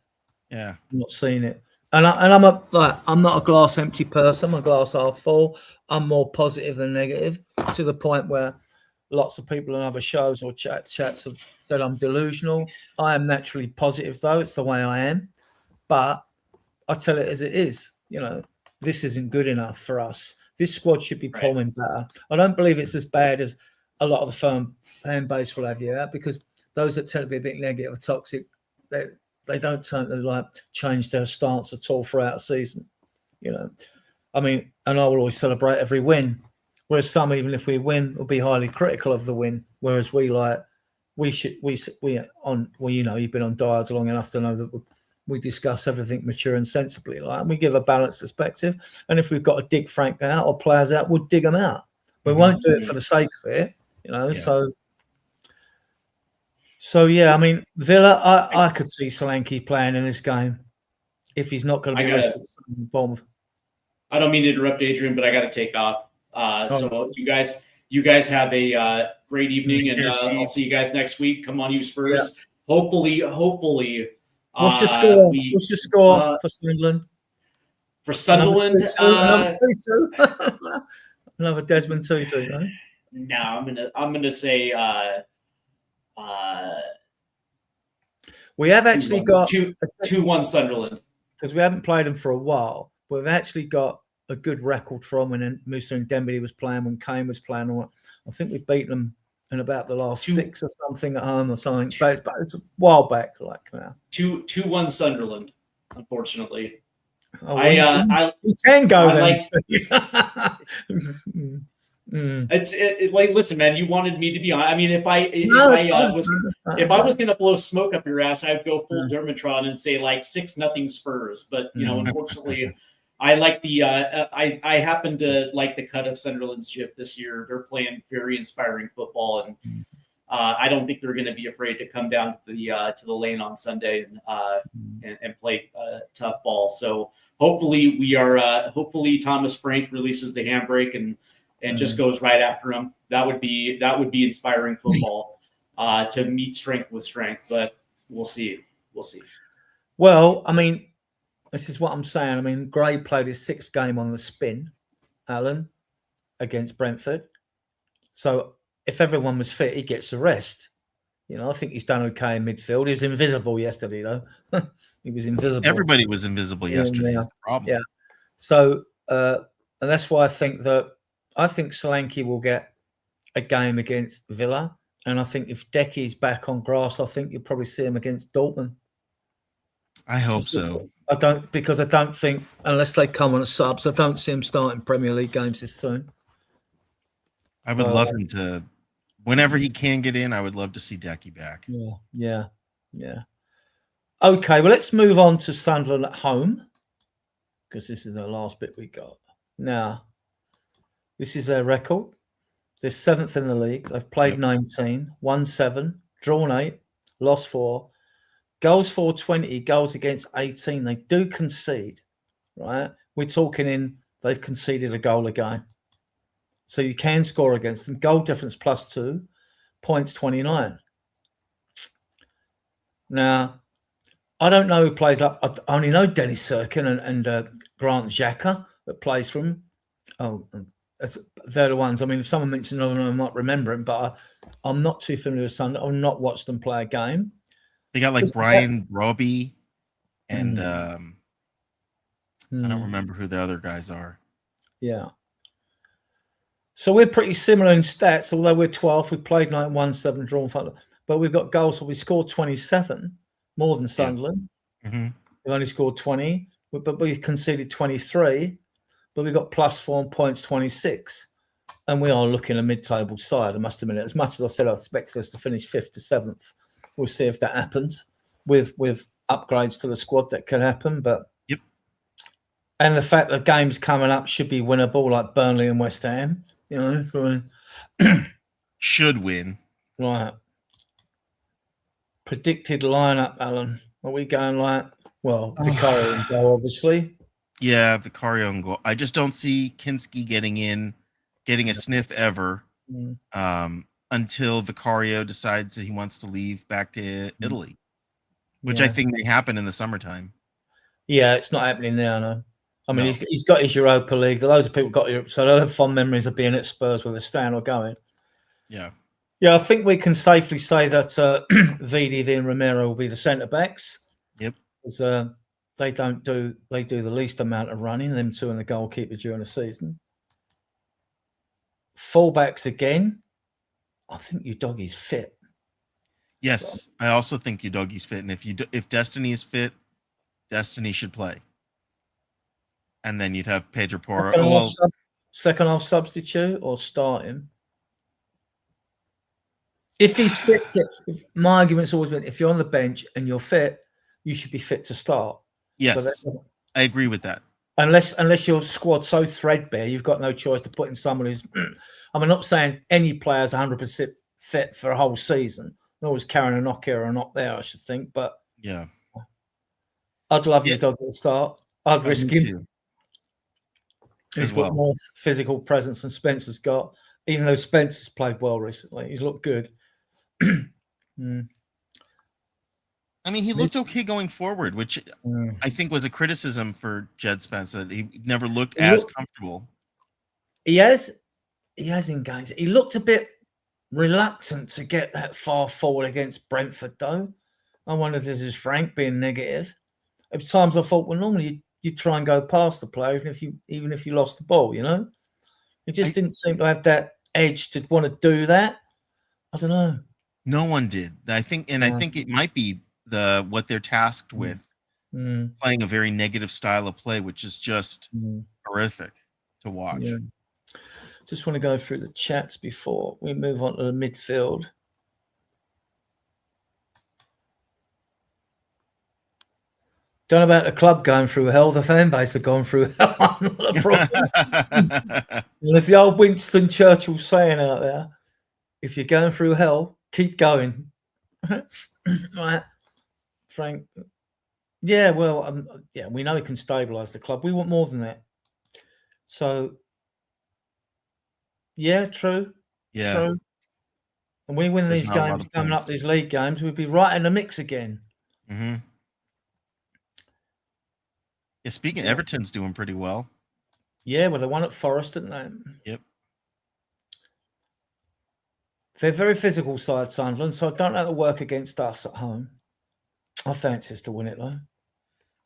Yeah. I've not seen it. And I'm not a glass empty person. I'm a glass half full. I'm more positive than negative, to the point where lots of people on other shows or chats have said I'm delusional. I am naturally positive, though. It's the way I am. But I tell it as it is. This isn't good enough for us. This squad should be performing better. I don't believe it's as bad as a lot of the fan base will have you out, because those that tend to be a bit negative or toxic, they don't tend to change their stance at all throughout a season. I mean, and I will always celebrate every win. Whereas some, even if we win, will be highly critical of the win. Whereas you've been on Diodes long enough to know that we discuss everything mature and sensibly, and we give a balanced perspective. And if we've got to dig Frank out or players out, we'll dig them out. We won't do it for the sake of it, Yeah. So yeah, I mean, Villa, I could see Solanke playing in this game if he's not going to be rested. I don't mean to interrupt, Adrian, but I got to take off. So you guys have a great evening, and I'll see you guys next week. Come on, you Spurs. Yeah. Hopefully. What's your score? What's your score for Sunderland? For Sunderland, another 2-2. Another Desmond 2-2. Right? No, I'm gonna say. We have actually got 2-1 Sunderland, because we haven't played them for a while. We've actually got a good record from when Musa and Dembele was playing, when Kane was playing. I think we've beaten them in about the last 6 or something at home or something. But it's a while back, like now. 2-1 Sunderland, unfortunately. Oh, we can go then. It's like, listen, man, you wanted me to be on. I mean, if I was going to blow smoke up your ass, I'd go full Dermatron and say 6-0 Spurs. But unfortunately, I like the I happen to like the cut of Sunderland's jib this year. They're playing very inspiring football, and I don't think they're going to be afraid to come down to the lane on Sunday and play tough ball. So hopefully hopefully Thomas Frank releases the handbrake and just goes right after him. That would be inspiring football to meet strength with strength. But we'll see. Well, I mean, this is what I'm saying. I mean, Gray played his 6th game on the spin, Alan, against Brentford. So if everyone was fit, he gets a rest. I think he's done okay in midfield. He was invisible yesterday, though. He was invisible. Everybody was invisible yesterday. Is the problem. Yeah. So, and that's why I think Solanke will get a game against Villa. And I think if Decky's back on grass, I think you'll probably see him against Dortmund. I hope so. I don't think, unless they come on as subs, I don't see him starting Premier League games this soon. I would love him to, whenever he can get in, I would love to see Decky back. Yeah. Okay, well, let's move on to Sunderland at home, because this is the last bit we got. Now, this is their record. They're 7th in the league. They've played 19, won 7, drawn 8, lost 4. Goals for 20, goals against 18. They do concede, right? We're talking they've conceded a goal a game. So you can score against them. Goal difference +2, points 29. Now, I don't know who plays up. I only know Dennis Serkin and Grant Xhaka that plays for him. They're the ones. I mean, if someone mentioned them, I might remember him, but I'm not too familiar with Sunderland. I've not watched them play a game. They got Brian Robbie and I don't remember who the other guys are. Yeah. So we're pretty similar in stats, although we're 12th. We've played 9, won 7, drawn 5. But we've got goals. So we scored 27, more than Sunderland. Yeah. Mm-hmm. We've only scored 20, but we conceded 23. But we've got +4 and points 26. And we are looking a mid-table side, I must admit. As much as I said I expected us to finish 5th to 7th. We'll see if that happens with upgrades to the squad that could happen. But and the fact that games coming up should be winnable, like Burnley and West Ham, should win. Right. Predicted lineup, Alan. Are we going Vicario and goal, obviously? Yeah, Vicario and goal. I just don't see Kinski getting a sniff ever. Until Vicario decides that he wants to leave back to Italy, which I think may happen in the summertime. Yeah, it's not happening now, no. I mean, No. he's got his Europa League. Loads of people got it, so they'll have fond memories of being at Spurs, whether they're staying or going. Yeah. Yeah, I think we can safely say that VDV and Romero will be the centre backs. Yep. Because they do the least amount of running, them two and the goalkeeper during the season. Fullbacks again. I think Udogie's fit. Yes, I also think Udogie's fit, and if Destiny is fit, Destiny should play. And then you'd have Pedro Porro. Second half substitute or start him. If he's fit, my argument's always been if you're on the bench and you're fit, you should be fit to start. Yes, I agree with that. Unless your squad's so threadbare, you've got no choice to put in someone who's. I'm not saying any player's 100% fit for a whole season. They're always carrying a knock here or not there, I should think. But yeah, I'd love the dog to start. I'd risk him. Too. He's got more physical presence than Spencer's got, even though Spencer's played well recently. He's looked good. I mean, he looked okay going forward, which I think was a criticism for Jed Spence, that he never looked comfortable. He has in games. He looked a bit reluctant to get that far forward against Brentford, though. I wonder if this is Frank being negative. At times I thought, well, normally you try and go past the player, even if you lost the ball, you know? He just didn't seem to have that edge to want to do that. I don't know. No one did. I think it might be what they're tasked with, playing a very negative style of play, which is just horrific to watch. Yeah. Just want to go through the chats before we move on to the midfield. Don't know about the club going through hell. The fan base have gone through hell. Not a problem. And if the old Winston Churchill saying out there, if you're going through hell, keep going. Right, Frank. Yeah, well, we know he can stabilise the club. We want more than that. So, yeah, true. Yeah. True. And we win these games, coming up these league games, we'd be right in the mix again. Mm-hmm. Yeah, speaking of Everton's doing pretty well. Yeah, well, they won at Forest, didn't they? Yep. They're very physical side, Sunderland, so I don't know how to work against us at home. I fancy us to win it, though.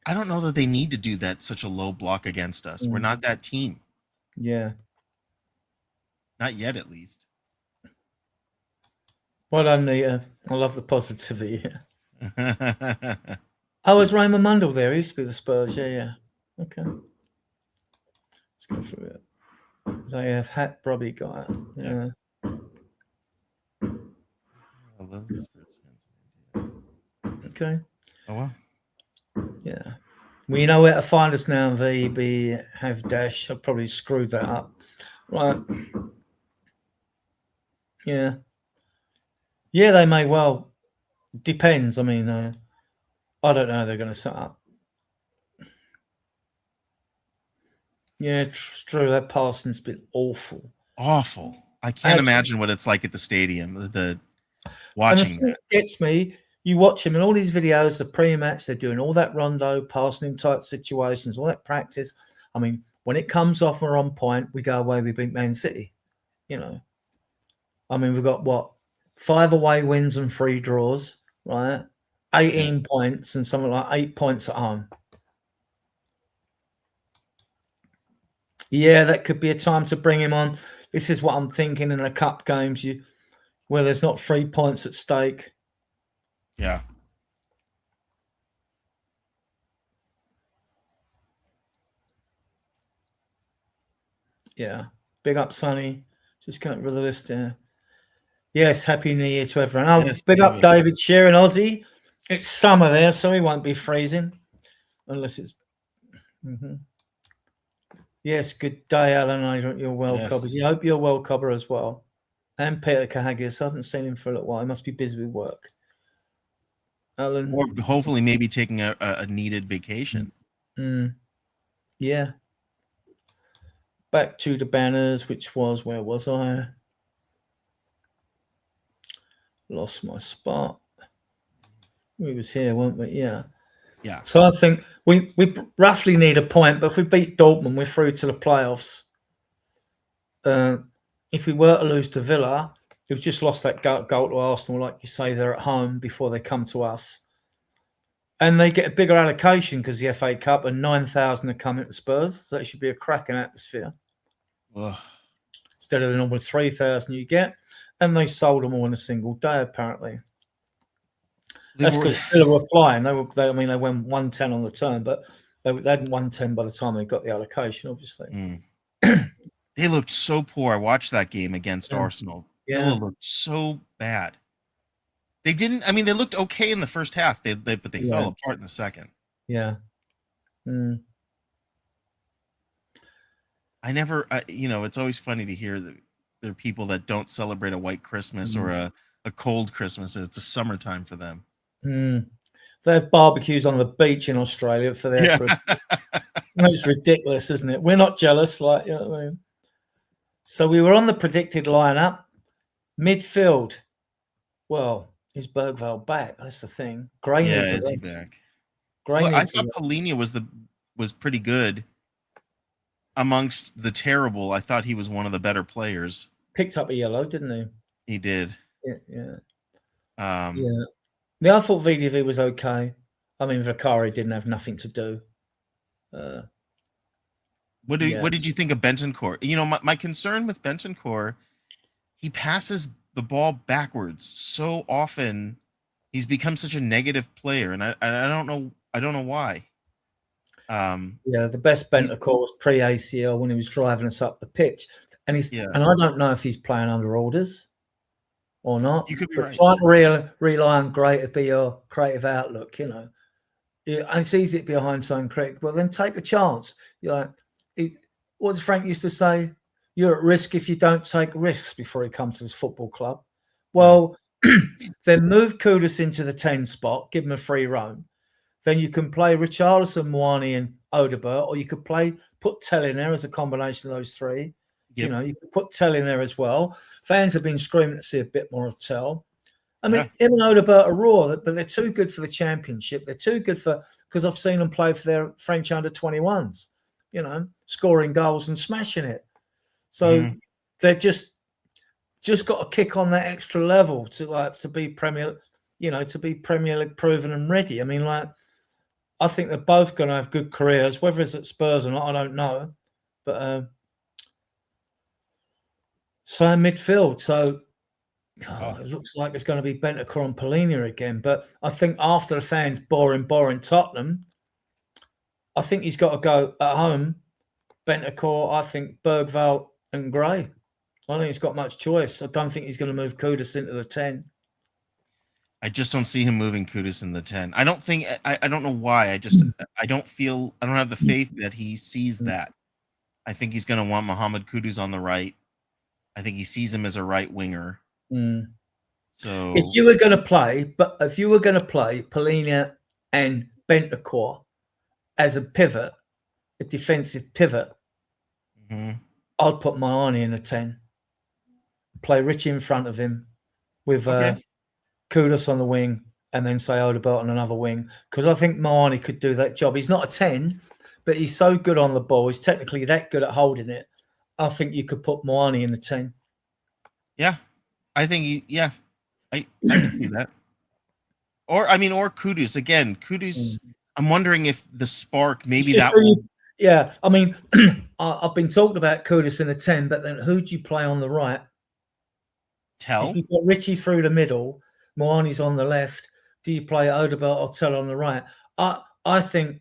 I don't know that they need to do that, such a low block against us. We're not that team. Yeah. Not yet, at least. Well done, Nita. I love the positivity. Oh, is Raymond Mundell there? He used to be the Spurs. Yeah. Okay. Let's go through it. They have Hat Brobby guy. Yeah. Okay. Oh, well. Yeah. Well, you know where to find us now, VB have dash. I probably screwed that up. Right. Yeah. Yeah, they may well. Depends. I mean, I don't know how they're going to set up. Yeah, true. That passing's been awful. Awful. I can't imagine what it's like at the stadium. Watching that. It gets me. You watch him in all these videos, the pre-match, they're doing all that rondo, passing in tight situations, all that practice. I mean, when it comes off and we're on point, we go away, we beat Man City. You know. I mean, we've got, 5 away wins and 3 draws, right? 18 points and something like 8 points at home. Yeah, that could be a time to bring him on. This is what I'm thinking in the cup games, where there's not 3 points at stake. Yeah. Yeah. Big up, Sonny. Just going through the list here. Yes, Happy New Year to everyone. Oh, yes, big up David Shearer, Aussie. It's summer there, so he won't be freezing. Unless it's... Yes, good day, Alan. I hope you're well, Cobber. I hope you're well, Cobber, as well. And Peter Kahagis. I haven't seen him for a little while. He must be busy with work. Alan. Or hopefully maybe taking a needed vacation. Yeah. Back to the banners, which was, where was I? Lost my spot. We was here, weren't we? Yeah. Yeah. So I think we roughly need a point, but if we beat Dortmund, we're through to the playoffs. If we were to lose to Villa, who've just lost that goal to Arsenal, like you say, they're at home before they come to us. And they get a bigger allocation because the FA Cup and 9,000 are coming to Spurs. So it should be a cracking atmosphere. Ugh. Instead of the normal 3,000 you get. And they sold them all in a single day, apparently. That's because Villa were flying. They went 110 on the turn, but they hadn't 110 by the time they got the allocation, obviously. They looked so poor. I watched that game against Arsenal. Yeah. Villa looked so bad. They didn't. I mean, they looked okay in the first half. But they fell apart in the second. Yeah. I never. It's always funny to hear that there are people that don't celebrate a white Christmas or a cold Christmas. It's a summertime for them. They have barbecues on the beach in Australia for their Christmas. It's ridiculous, isn't it? We're not jealous, like, you know what I mean? So we were on the predicted lineup. Midfield. Well, is Bergvall back? That's the thing. Gray needs is he back? I thought Polina was pretty good amongst the terrible. I thought he was one of the better players. Picked up a yellow, didn't he? He did. Yeah. Yeah, I thought VDV was okay. I mean, Vicari didn't have nothing to do. What did you think of Bentancur? My concern with Bentancur, he passes the ball backwards so often. He's become such a negative player, and I don't know why. The best Bentancur was pre-ACL when he was driving us up the pitch, and and I don't know if he's playing under orders or not. You could be right. Trying to rely on Gray to be your creative outlook, and it's easy to be behind some critic. Well, then take a chance. You're like, what does Frank used to say? You're at risk if you don't take risks before you come to this football club. Well, then move Kudus into the 10 spot, give him a free roam. Then you can play Richarlison, Moani, and Odegaard, or you could put Tell in there as a combination of those three. Yep. You could put Tell in there as well. Fans have been screaming to see a bit more of Tell. I mean, him and Odegaard are raw, but they're too good for the Championship. They're too good because I've seen them play for their French under-21s, scoring goals and smashing it. So they're just got to kick on that extra level to be Premier League proven and ready. I mean, I think they're both going to have good careers. Whether it's at Spurs or not, I don't know. But so midfield. So it looks like it's going to be Bentancur and Polina again. But I think after the fans boring Tottenham, I think he's got to go at home. Bentancur, I think Bergvall and Gray. I don't think he's got much choice. I don't think he's going to move Kudus into the 10. I just don't see him moving Kudus in the 10. I don't think. I don't know why. I don't have the faith that he sees that. I think he's going to want Mohamed Kudus on the right. I think he sees him as a right winger. So if you were going to play Polina and Bentancur as a pivot, a defensive pivot, I'd put Moani in a 10. Play Richie in front of him with Kudus on the wing, and then say Odegaard on another wing. Because I think Moani could do that job. He's not a 10, but he's so good on the ball. He's technically that good at holding it. I think you could put Moani in the 10. Yeah, I think I can see that. Or Kudus again. Kudus. I'm wondering if the spark maybe that. Yeah, I mean, I've been talking about Kudus in a 10, but then who do you play on the right? Tell. If you've got Richie through the middle, Moani's on the left. Do you play Odegaard or Tell on the right? I think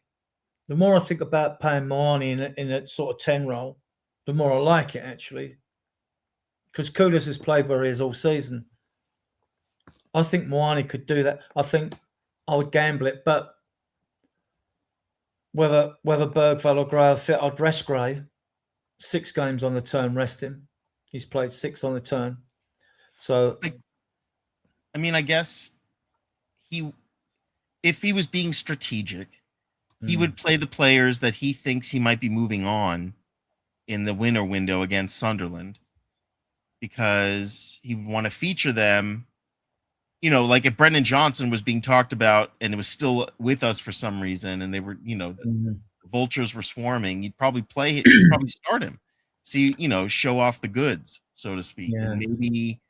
the more I think about playing Moani in a sort of 10 role, the more I like it actually. Because Kudus has played where he is all season. I think Moani could do that. I think I would gamble it, but whether Bergvall or Gray are fit, I'd rest Gray. 6 games on the turn, rest him. He's played 6 on the turn. So, I guess if he was being strategic, he would play the players that he thinks he might be moving on in the winter window against Sunderland, because he would want to feature them like if Brendan Johnson was being talked about and it was still with us for some reason, and they were, the vultures were swarming, you'd probably start him, see, show off the goods, so to speak, Yeah. and maybe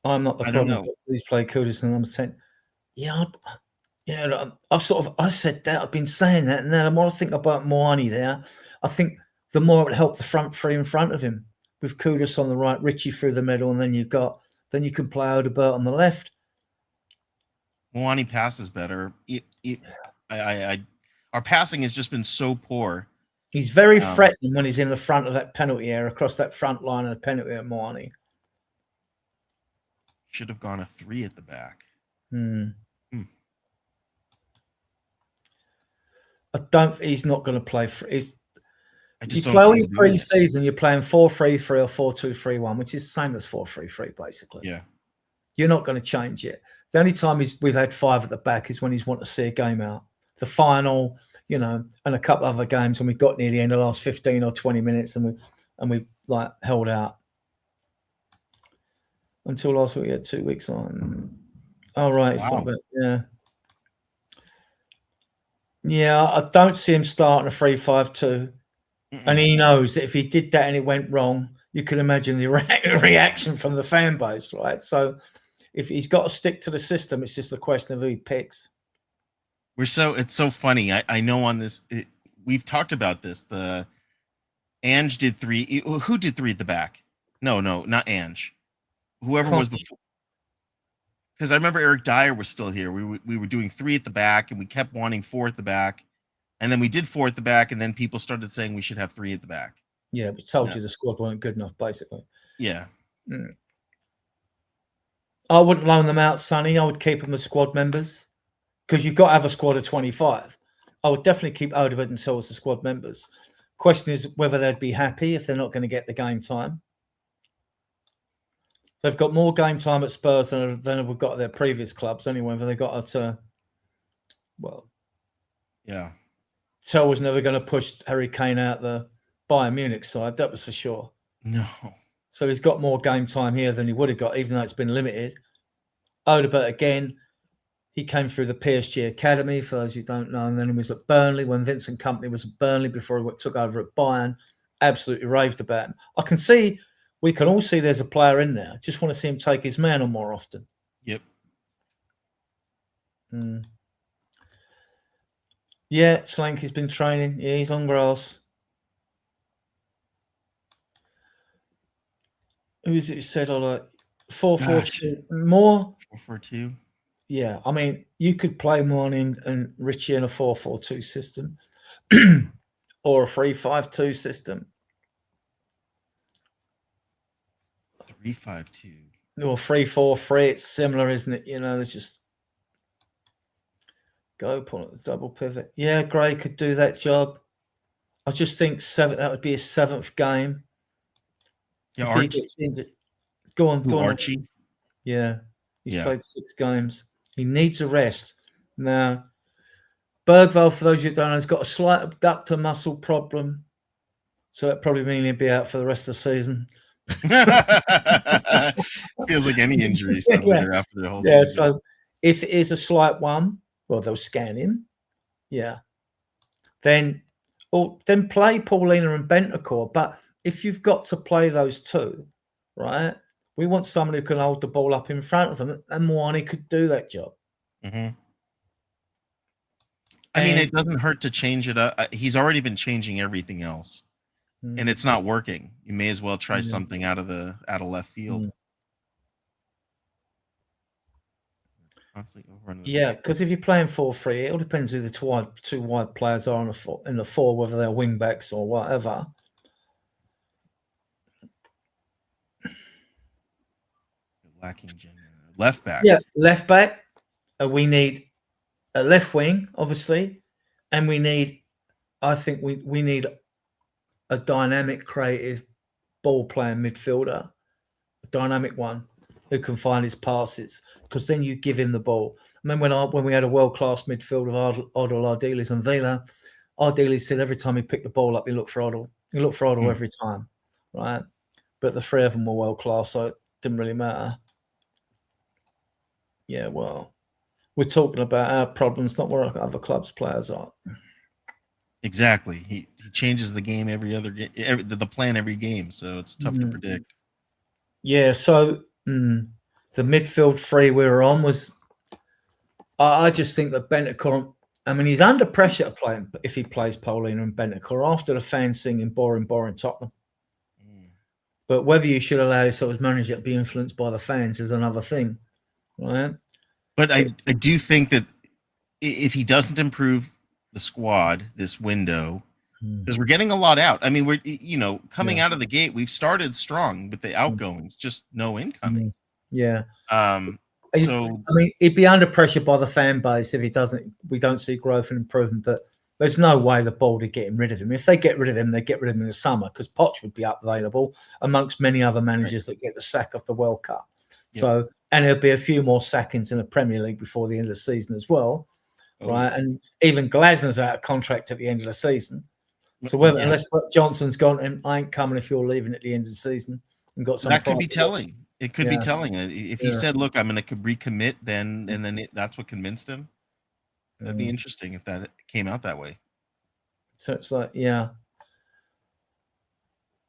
I'm not the I don't problem. know. Please play Kudus and number 10. Yeah, I said that. I've been saying that, and now the more I think about Moani there, I think the more it helped the front three in front of him with Kudus on the right, Richie through the middle, and then you can play Odebert on the left. Moani passes better. Our passing has just been so poor. He's very threatening when he's in the front of that penalty area, across that front line of the penalty at Moani. Should have gone a 3 at the back. He's not going to play for. I just you don't play see in pre-season. You're playing 4-3-3 or 4-2-3-1, which is the same as 4-3-3 basically. Yeah, you're not going to change it. The only time we've had 5 at the back is when he's wanted to see a game out, the final, and a couple other games when we got near the end of the last 15 or 20 minutes, and we like held out until last week. We had 2 weeks on. Oh right, it's not bad. Yeah, I don't see him starting a 3-5-2. And he knows that if he did that and it went wrong, you can imagine the reaction from the fan base, right? So if he's got to stick to the system, it's just a question of who he picks. It's so funny. I know on this, we've talked about this. The Ange did 3. Who did 3 at the back? No, not Ange. Whoever was before. Because I remember Eric Dyer was still here. We were doing 3 at the back, and we kept wanting 4 at the back. And then we did 4 at the back, and then people started saying we should have 3 at the back. Yeah, we told you the squad weren't good enough, basically. Yeah. I wouldn't loan them out, Sonny. I would keep them as squad members because you've got to have a squad of 25. I would definitely keep Odebert and so as the squad members. Question is whether they'd be happy if they're not going to get the game time. They've got more game time at Spurs than we've got at their previous clubs. Anyway, they got at yeah. Tell was never going to push Harry Kane out the Bayern Munich side. That was for sure. No. So he's got more game time here than he would have got, even though it's been limited. Odebert again, he came through the PSG Academy, for those who don't know, and then he was at Burnley when Vincent Kompany was at Burnley before he took over at Bayern. Absolutely raved about him. We can all see there's a player in there. Just want to see him take his man on more often. Yep. Yeah, Slanky's been training. Yeah, he's on grass. Who is it who said, 4-4-2 more? 4-4-2. Yeah, I mean, you could play Morning and Richie in a 4-4-2 system or a 3-5-2 system. 3-5-2. Or 3-4-3. It's similar, isn't it? There's just go pull it, double pivot. Yeah, Gray could do that job. I just think that would be his 7th game. Yeah, Archie. Go on. Archie. Yeah, he's played 6 games. He needs a rest. Now, Bergvall, for those who don't know, has got a slight abductor muscle problem. So that probably means he'll be out for the rest of the season. Feels like any injury suddenly they're after the whole season. Yeah, so if it is a slight one, well, they'll scan him. Yeah. Then play Paulina and Bentancur. But if you've got to play those 2, right, we want someone who can hold the ball up in front of them, and Moani could do that job. I mean, it doesn't hurt to change it up. He's already been changing everything else, and it's not working. You may as well try something out of left field. Yeah, because if you're playing 4-3, it all depends who the 2 wide players are in the 4, whether they're wing backs or whatever. Lacking left back. Yeah, left back. We need a left wing, obviously, and I think we need a dynamic, creative, ball-playing midfielder, a dynamic one who can find his passes, because then you give him the ball. I mean, when we had a world-class midfield of Odell, Ardiles, and Villa, Ardiles said every time he picked the ball up, he looked for Odell. He looked for Odell every time, right? But the 3 of them were world-class, so it didn't really matter. Yeah, well, we're talking about our problems, not where other clubs' players are. Exactly. He changes the game every other game, the plan every game, so it's tough to predict. Yeah, so the midfield three we were on was, I just think that Bentancur, I mean, he's under pressure to play if he plays Paulina and Bentancur after the fans singing boring, boring Tottenham. But whether you should allow yourself as manager to be influenced by the fans is another thing, right? But I do think that if he doesn't improve the squad this window, because we're getting a lot out. I mean, we're coming out of the gate, we've started strong with the outgoings, just no incomings. Yeah. So I mean, he'd be under pressure by the fan base if he doesn't. We don't see growth and improvement, but there's no way the board are getting rid of him. If they get rid of him, they get rid of him in the summer because Poch would be available amongst many other managers that get the sack of the World Cup. Yep. So, and there'll be a few more sackings in the Premier League before the end of the season as well, right? Yeah. And even Glasner's out of contract at the end of the season. So whether unless Johnson's gone, I ain't coming if you're leaving at the end of the season and got some. That could be telling. It could be telling. If he said, "Look, I'm going to recommit," then that's what convinced him. That'd be interesting if that came out that way. So it's like,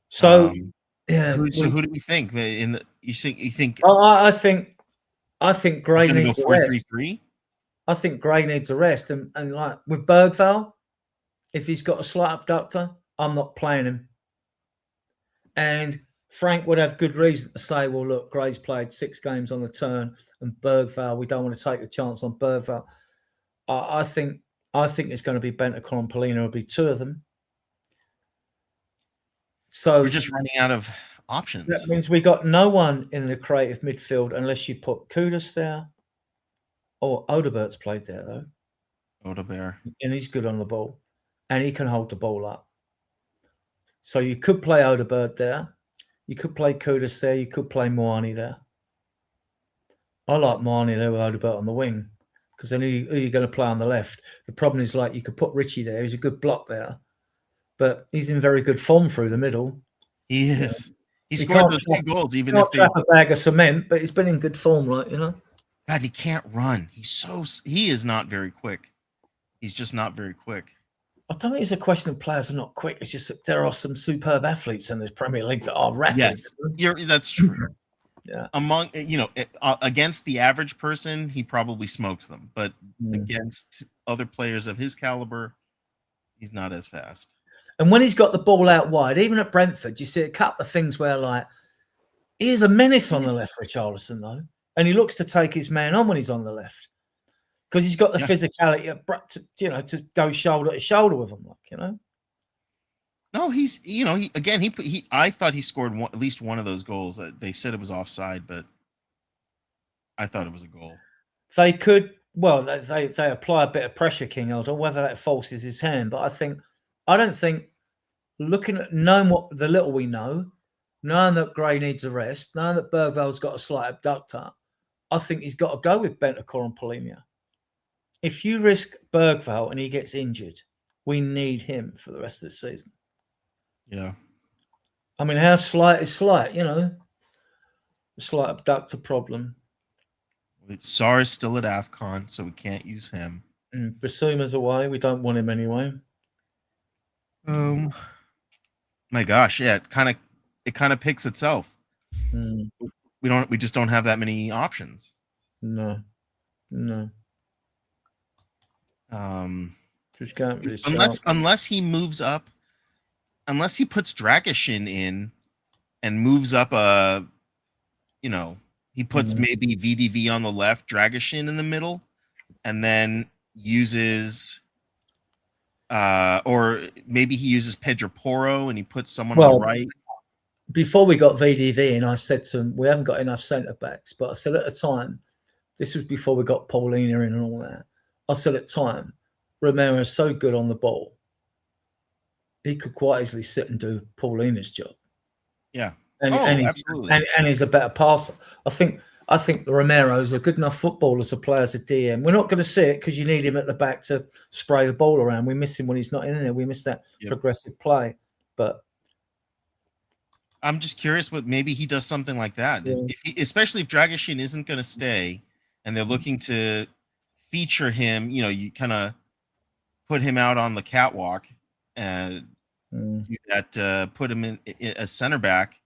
So So who do we think in the? You think? I think Gray needs to go 4-3-3. I think Gray needs a rest, and like with Bergvall, if he's got a slight abductor, I'm not playing him. And Frank would have good reason to say, well, look, Gray's played 6 games on the turn, and Bergvall, we don't want to take a chance on Bergvall. I think it's going to be Bentancur and Paulina. It'll be 2 of them. So we're just running out of options. That means we got no one in the creative midfield unless you put Kudus there. Or Odebert's played there though. Odebert. And he's good on the ball. And he can hold the ball up. So you could play Odebert there. You could play Kudus there. You could play Moani there. I like Moani there with Odebert on the wing. Because then who are you going to play on the left? The problem is, like, you could put Richie there. He's a good block there. But he's in very good form through the middle. He is. He scored those 2 goals, even if they trap a bag of cement, but he's been in good form, right? God, he can't run. He is not very quick. He's just not very quick. I don't think it's a question of players are not quick. It's just that there are some superb athletes in this Premier League that are rapid. Yes, that's true. Yeah. Among against the average person, he probably smokes them, but against other players of his caliber, he's not as fast. And when he's got the ball out wide, even at Brentford, you see a couple of things where, like, he is a menace on the left, Richarlison, though, and he looks to take his man on when he's on the left because he's got the physicality, to go shoulder to shoulder with him, No, he's I thought he scored at least one of those goals. They said it was offside, but I thought it was a goal. They could, well, they apply a bit of pressure, King Elder, whether that forces his hand. But I don't think, looking at knowing what the little we know, knowing that Gray needs a rest, knowing that Bergvall's got a slight abductor, I think he's got to go with Bentancur and Paulina. If you risk Bergvall and he gets injured, we need him for the rest of the season. Yeah. I mean, how slight is slight, a slight abductor problem. Sarr's still at AFCON, so we can't use him. Basuma's away. We don't want him anyway. My gosh, yeah, it kind of picks itself. We just don't have that many options. No. Just can't really unless he moves up, unless he puts Dragishin in and moves up he puts maybe VDV on the left, Dragishin in the middle, and then uses or maybe he uses Pedro Porro and he puts someone on the right. Before we got VDV, and I said to him, we haven't got enough centre backs, but I said at the time, this was before we got Paulina in and all that. I said at the time, Romero is so good on the ball, he could quite easily sit and do Paulina's job. Yeah. Absolutely. And he's a better passer. I think Romero's a good enough footballer to play as a DM. We're not going to see it because you need him at the back to spray the ball around. We miss him when he's not in there. We miss that progressive play. But I'm just curious what maybe he does something like that. Especially if Dragishin isn't going to stay and they're looking to feature him. You know, you kind of put him out on the catwalk and do that. Put him in a center back.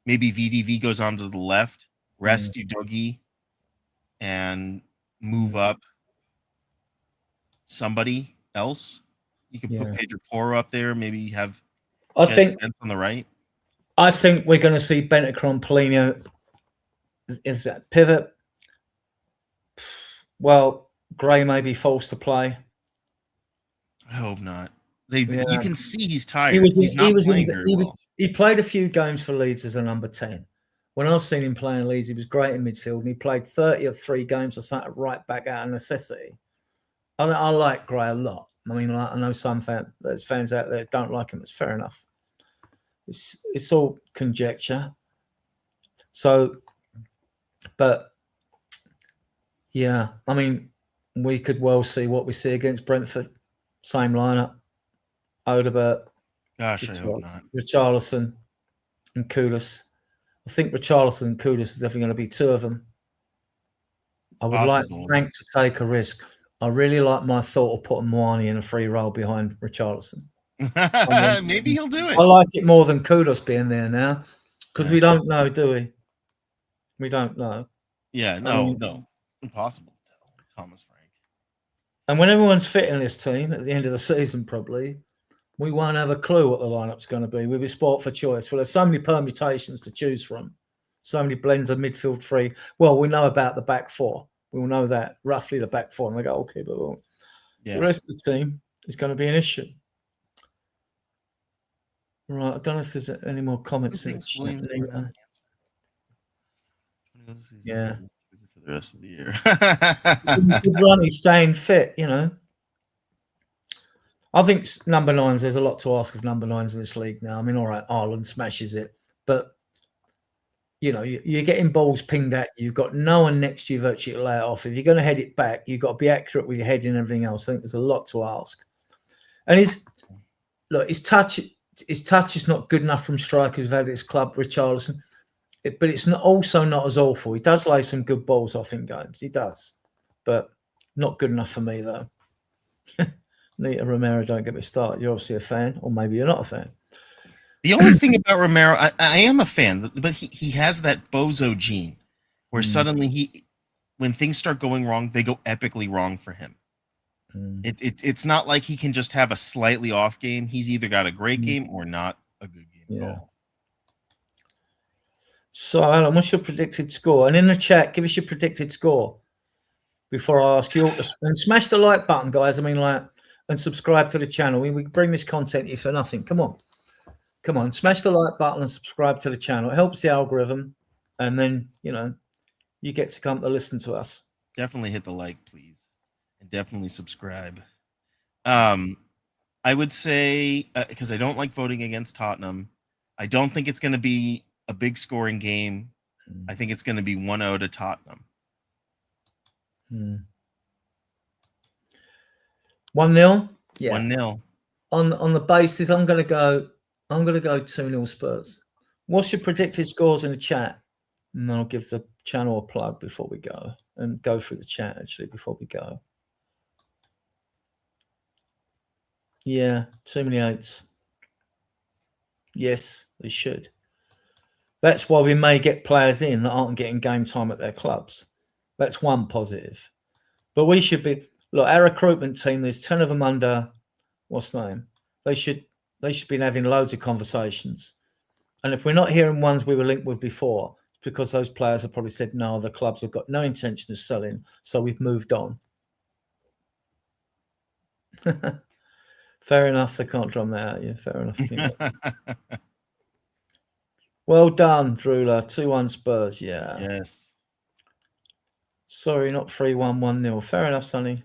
Maybe VDV goes onto the left, rest Udogi, and move up somebody else. You could put Pedro Porro up there. Maybe have Jed Spence on the right. I think we're going to see Bentancur and Polino is that pivot. Well, Gray may be forced to play. I hope not. You can see he's tired. He's not playing very well. He played a few games for Leeds as a number 10. When I've seen him playing Leeds, he was great in midfield, and he played 30 of 3 games or something right back out of necessity. I like Gray a lot. I mean, I know there's fans out there that don't like him. It's fair enough. It's all conjecture. So, but yeah, I mean, we could well see what we see against Brentford. Same lineup. Odobert. Gosh, I hope not. Richarlison and Kudus. I think Richarlison and Kudus are definitely going to be 2 of them. I would like Frank to take a risk. I really like my thought of putting Moani in a free role behind Richarlison. Maybe he'll do it. I like it more than Kudus being there now because we don't know, do we? We don't know. Yeah, no. Impossible to tell. Thomas Frank. And when everyone's fit in this team at the end of the season, probably, we won't have a clue what the lineup's going to be. We'll be sport for choice. Well, there's so many permutations to choose from, so many blends of midfield 3. Well, we know about the back 4. We will know that roughly the back 4, and they go, okay, but the rest of the team is going to be an issue. Right, I don't know if there's any more comments in the chat. Yeah. For the rest of the year. Good run, he's staying fit, you know. I think number 9s, there's a lot to ask of number 9s in this league now. I mean, all right, Ireland smashes it, but you know, you're getting balls pinged at you. You've got no one next to you virtually to lay it off. If you're going to head it back, you've got to be accurate with your head and everything else. I think there's a lot to ask. And his touch is not good enough from strikers who've had at his club, Richarlison. But it's also not as awful. He does lay some good balls off in games. He does. But not good enough for me, though. Nita Romero, don't get me started. You're obviously a fan, or maybe you're not a fan. The only thing about Romero, I am a fan, but he has that bozo gene where suddenly when things start going wrong, they go epically wrong for him. It's not like he can just have a slightly off game. He's either got a great game or not a good game at all. So, Alan, what's your predicted score? And in the chat, give us your predicted score before I ask you. And smash the like button, guys. I mean, and subscribe to the channel. We bring this content here for nothing. Come on, smash the like button and subscribe to the channel. It helps the algorithm, and then you get to come to listen to us. Definitely hit the like, please, and definitely subscribe. I would say because I don't like voting against Tottenham, I don't think it's going to be a big scoring game. I think it's going to be 1-0 to Tottenham. 1-0. Yeah. 1-0. On the basis, I'm going to go 2-0 Spurs. What's your predicted scores in the chat? And then I'll give the channel a plug before we go, and go through the chat actually before we go. Yeah, too many 8s. Yes, they should. That's why we may get players in that aren't getting game time at their clubs. That's one positive. But we should be, look, our recruitment team, there's 10 of them under, what's the name? They should be having loads of conversations. And if we're not hearing ones we were linked with before, it's because those players have probably said, no, the clubs have got no intention of selling, so we've moved on. Fair enough, they can't drum that out. Yeah, fair enough. Well done, Drula. 2-1 Spurs, yeah. Yes. Sorry, not 3-1, 1-0. Fair enough, Sonny.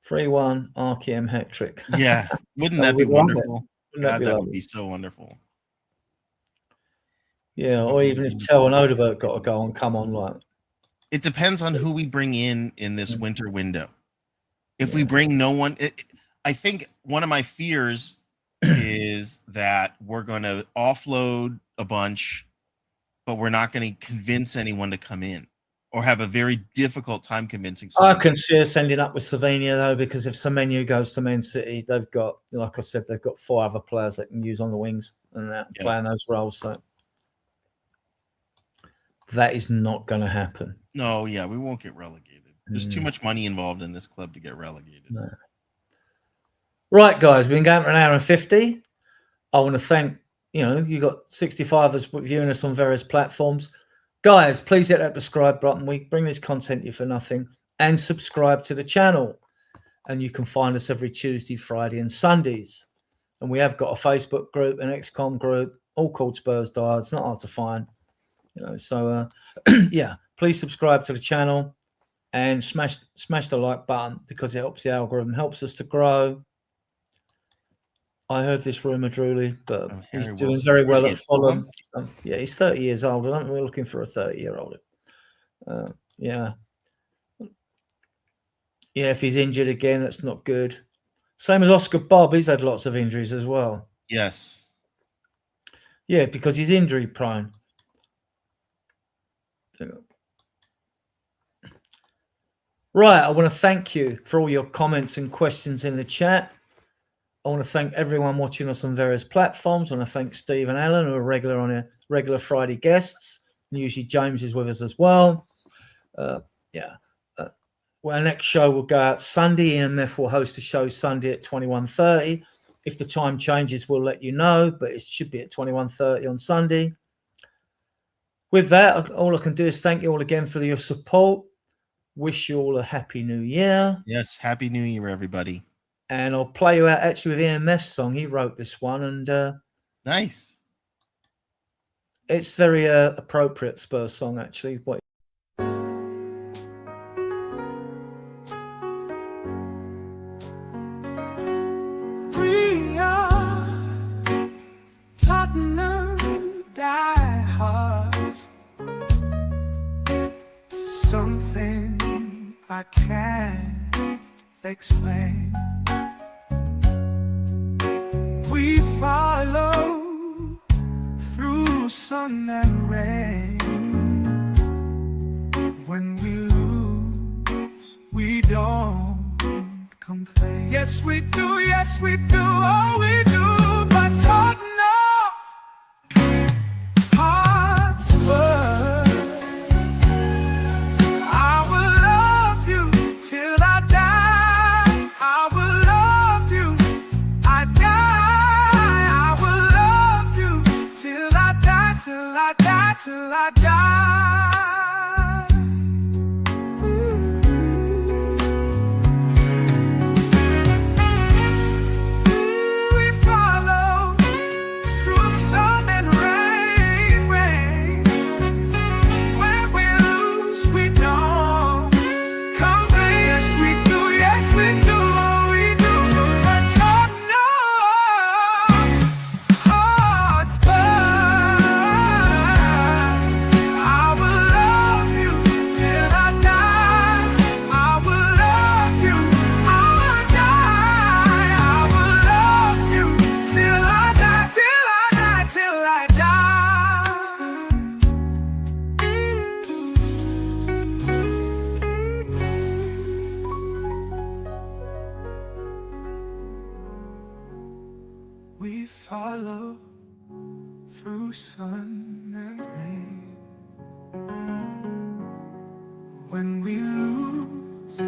3-1, RKM hat trick. Yeah. Wouldn't that be wonderful? God, that would be so wonderful. Yeah, or even if Tell and Odobert got to go and come on, like. It depends on who we bring in this winter window. If we bring no one, I think one of my fears is that we're going to offload a bunch, but we're not going to convince anyone to come in. or have a very difficult time convincing I someone. can see us ending up with Slovenia though, because if Semenyo goes to Man City, they've got, like I said, they've got 4 other players they can use on the wings and playing those roles. So that is not going to happen. No, yeah, we won't get relegated. There's too much money involved in this club to get relegated. No. Right, guys, we've been going for an hour and 50. I want to thank, you got 65 of us viewing us on various platforms. Guys, please hit that subscribe button. We bring this content to you for nothing. And subscribe to the channel. And you can find us every Tuesday, Friday, and Sundays. And we have got a Facebook group, an XCOM group, all called Spurs Dial. It's not hard to find. So yeah, please subscribe to the channel and smash the like button, because it helps the algorithm, helps us to grow. I heard this rumor, Drewley, but he's doing Wilson. very well Is he at Fulham. Yeah, he's 30 years old. I don't think we're looking for a 30-year-old. Yeah. Yeah, if he's injured again, that's not good. Same as Oscar Bob. He's had lots of injuries as well. Yes. Yeah, because he's injury prone. Right, I want to thank you for all your comments and questions in the chat. I want to thank everyone watching us on various platforms. I want to thank Steve and Alan, who are regular Friday guests. And usually James is with us as well. Well, our next show will go out Sunday. EMF will host a show Sunday at 21:30. If the time changes, we'll let you know, but it should be at 21:30 on Sunday. With that, all I can do is thank you all again for your support. Wish you all a happy new year. Yes, happy new year, everybody. And I'll play you out actually with EMF's song. He wrote this one, and nice. It's very appropriate Spurs song, actually. We are Tottenham diehards. Something I can't explain. We follow through sun and rain. When we lose, we don't complain. Yes we do, oh we do. But Tottenham Hotspur, I will love you till I die. I will love you, I die. I will love you till I die, till I die, till I die. We follow through sun and rain, rain. When we lose, we don't complain. Yes we do, we do. But Tottenham Hotspur, I will love you till I die. I will love you, I will die. I will love you till I die, till I die, till I die. We follow through sun and rain. When we lose,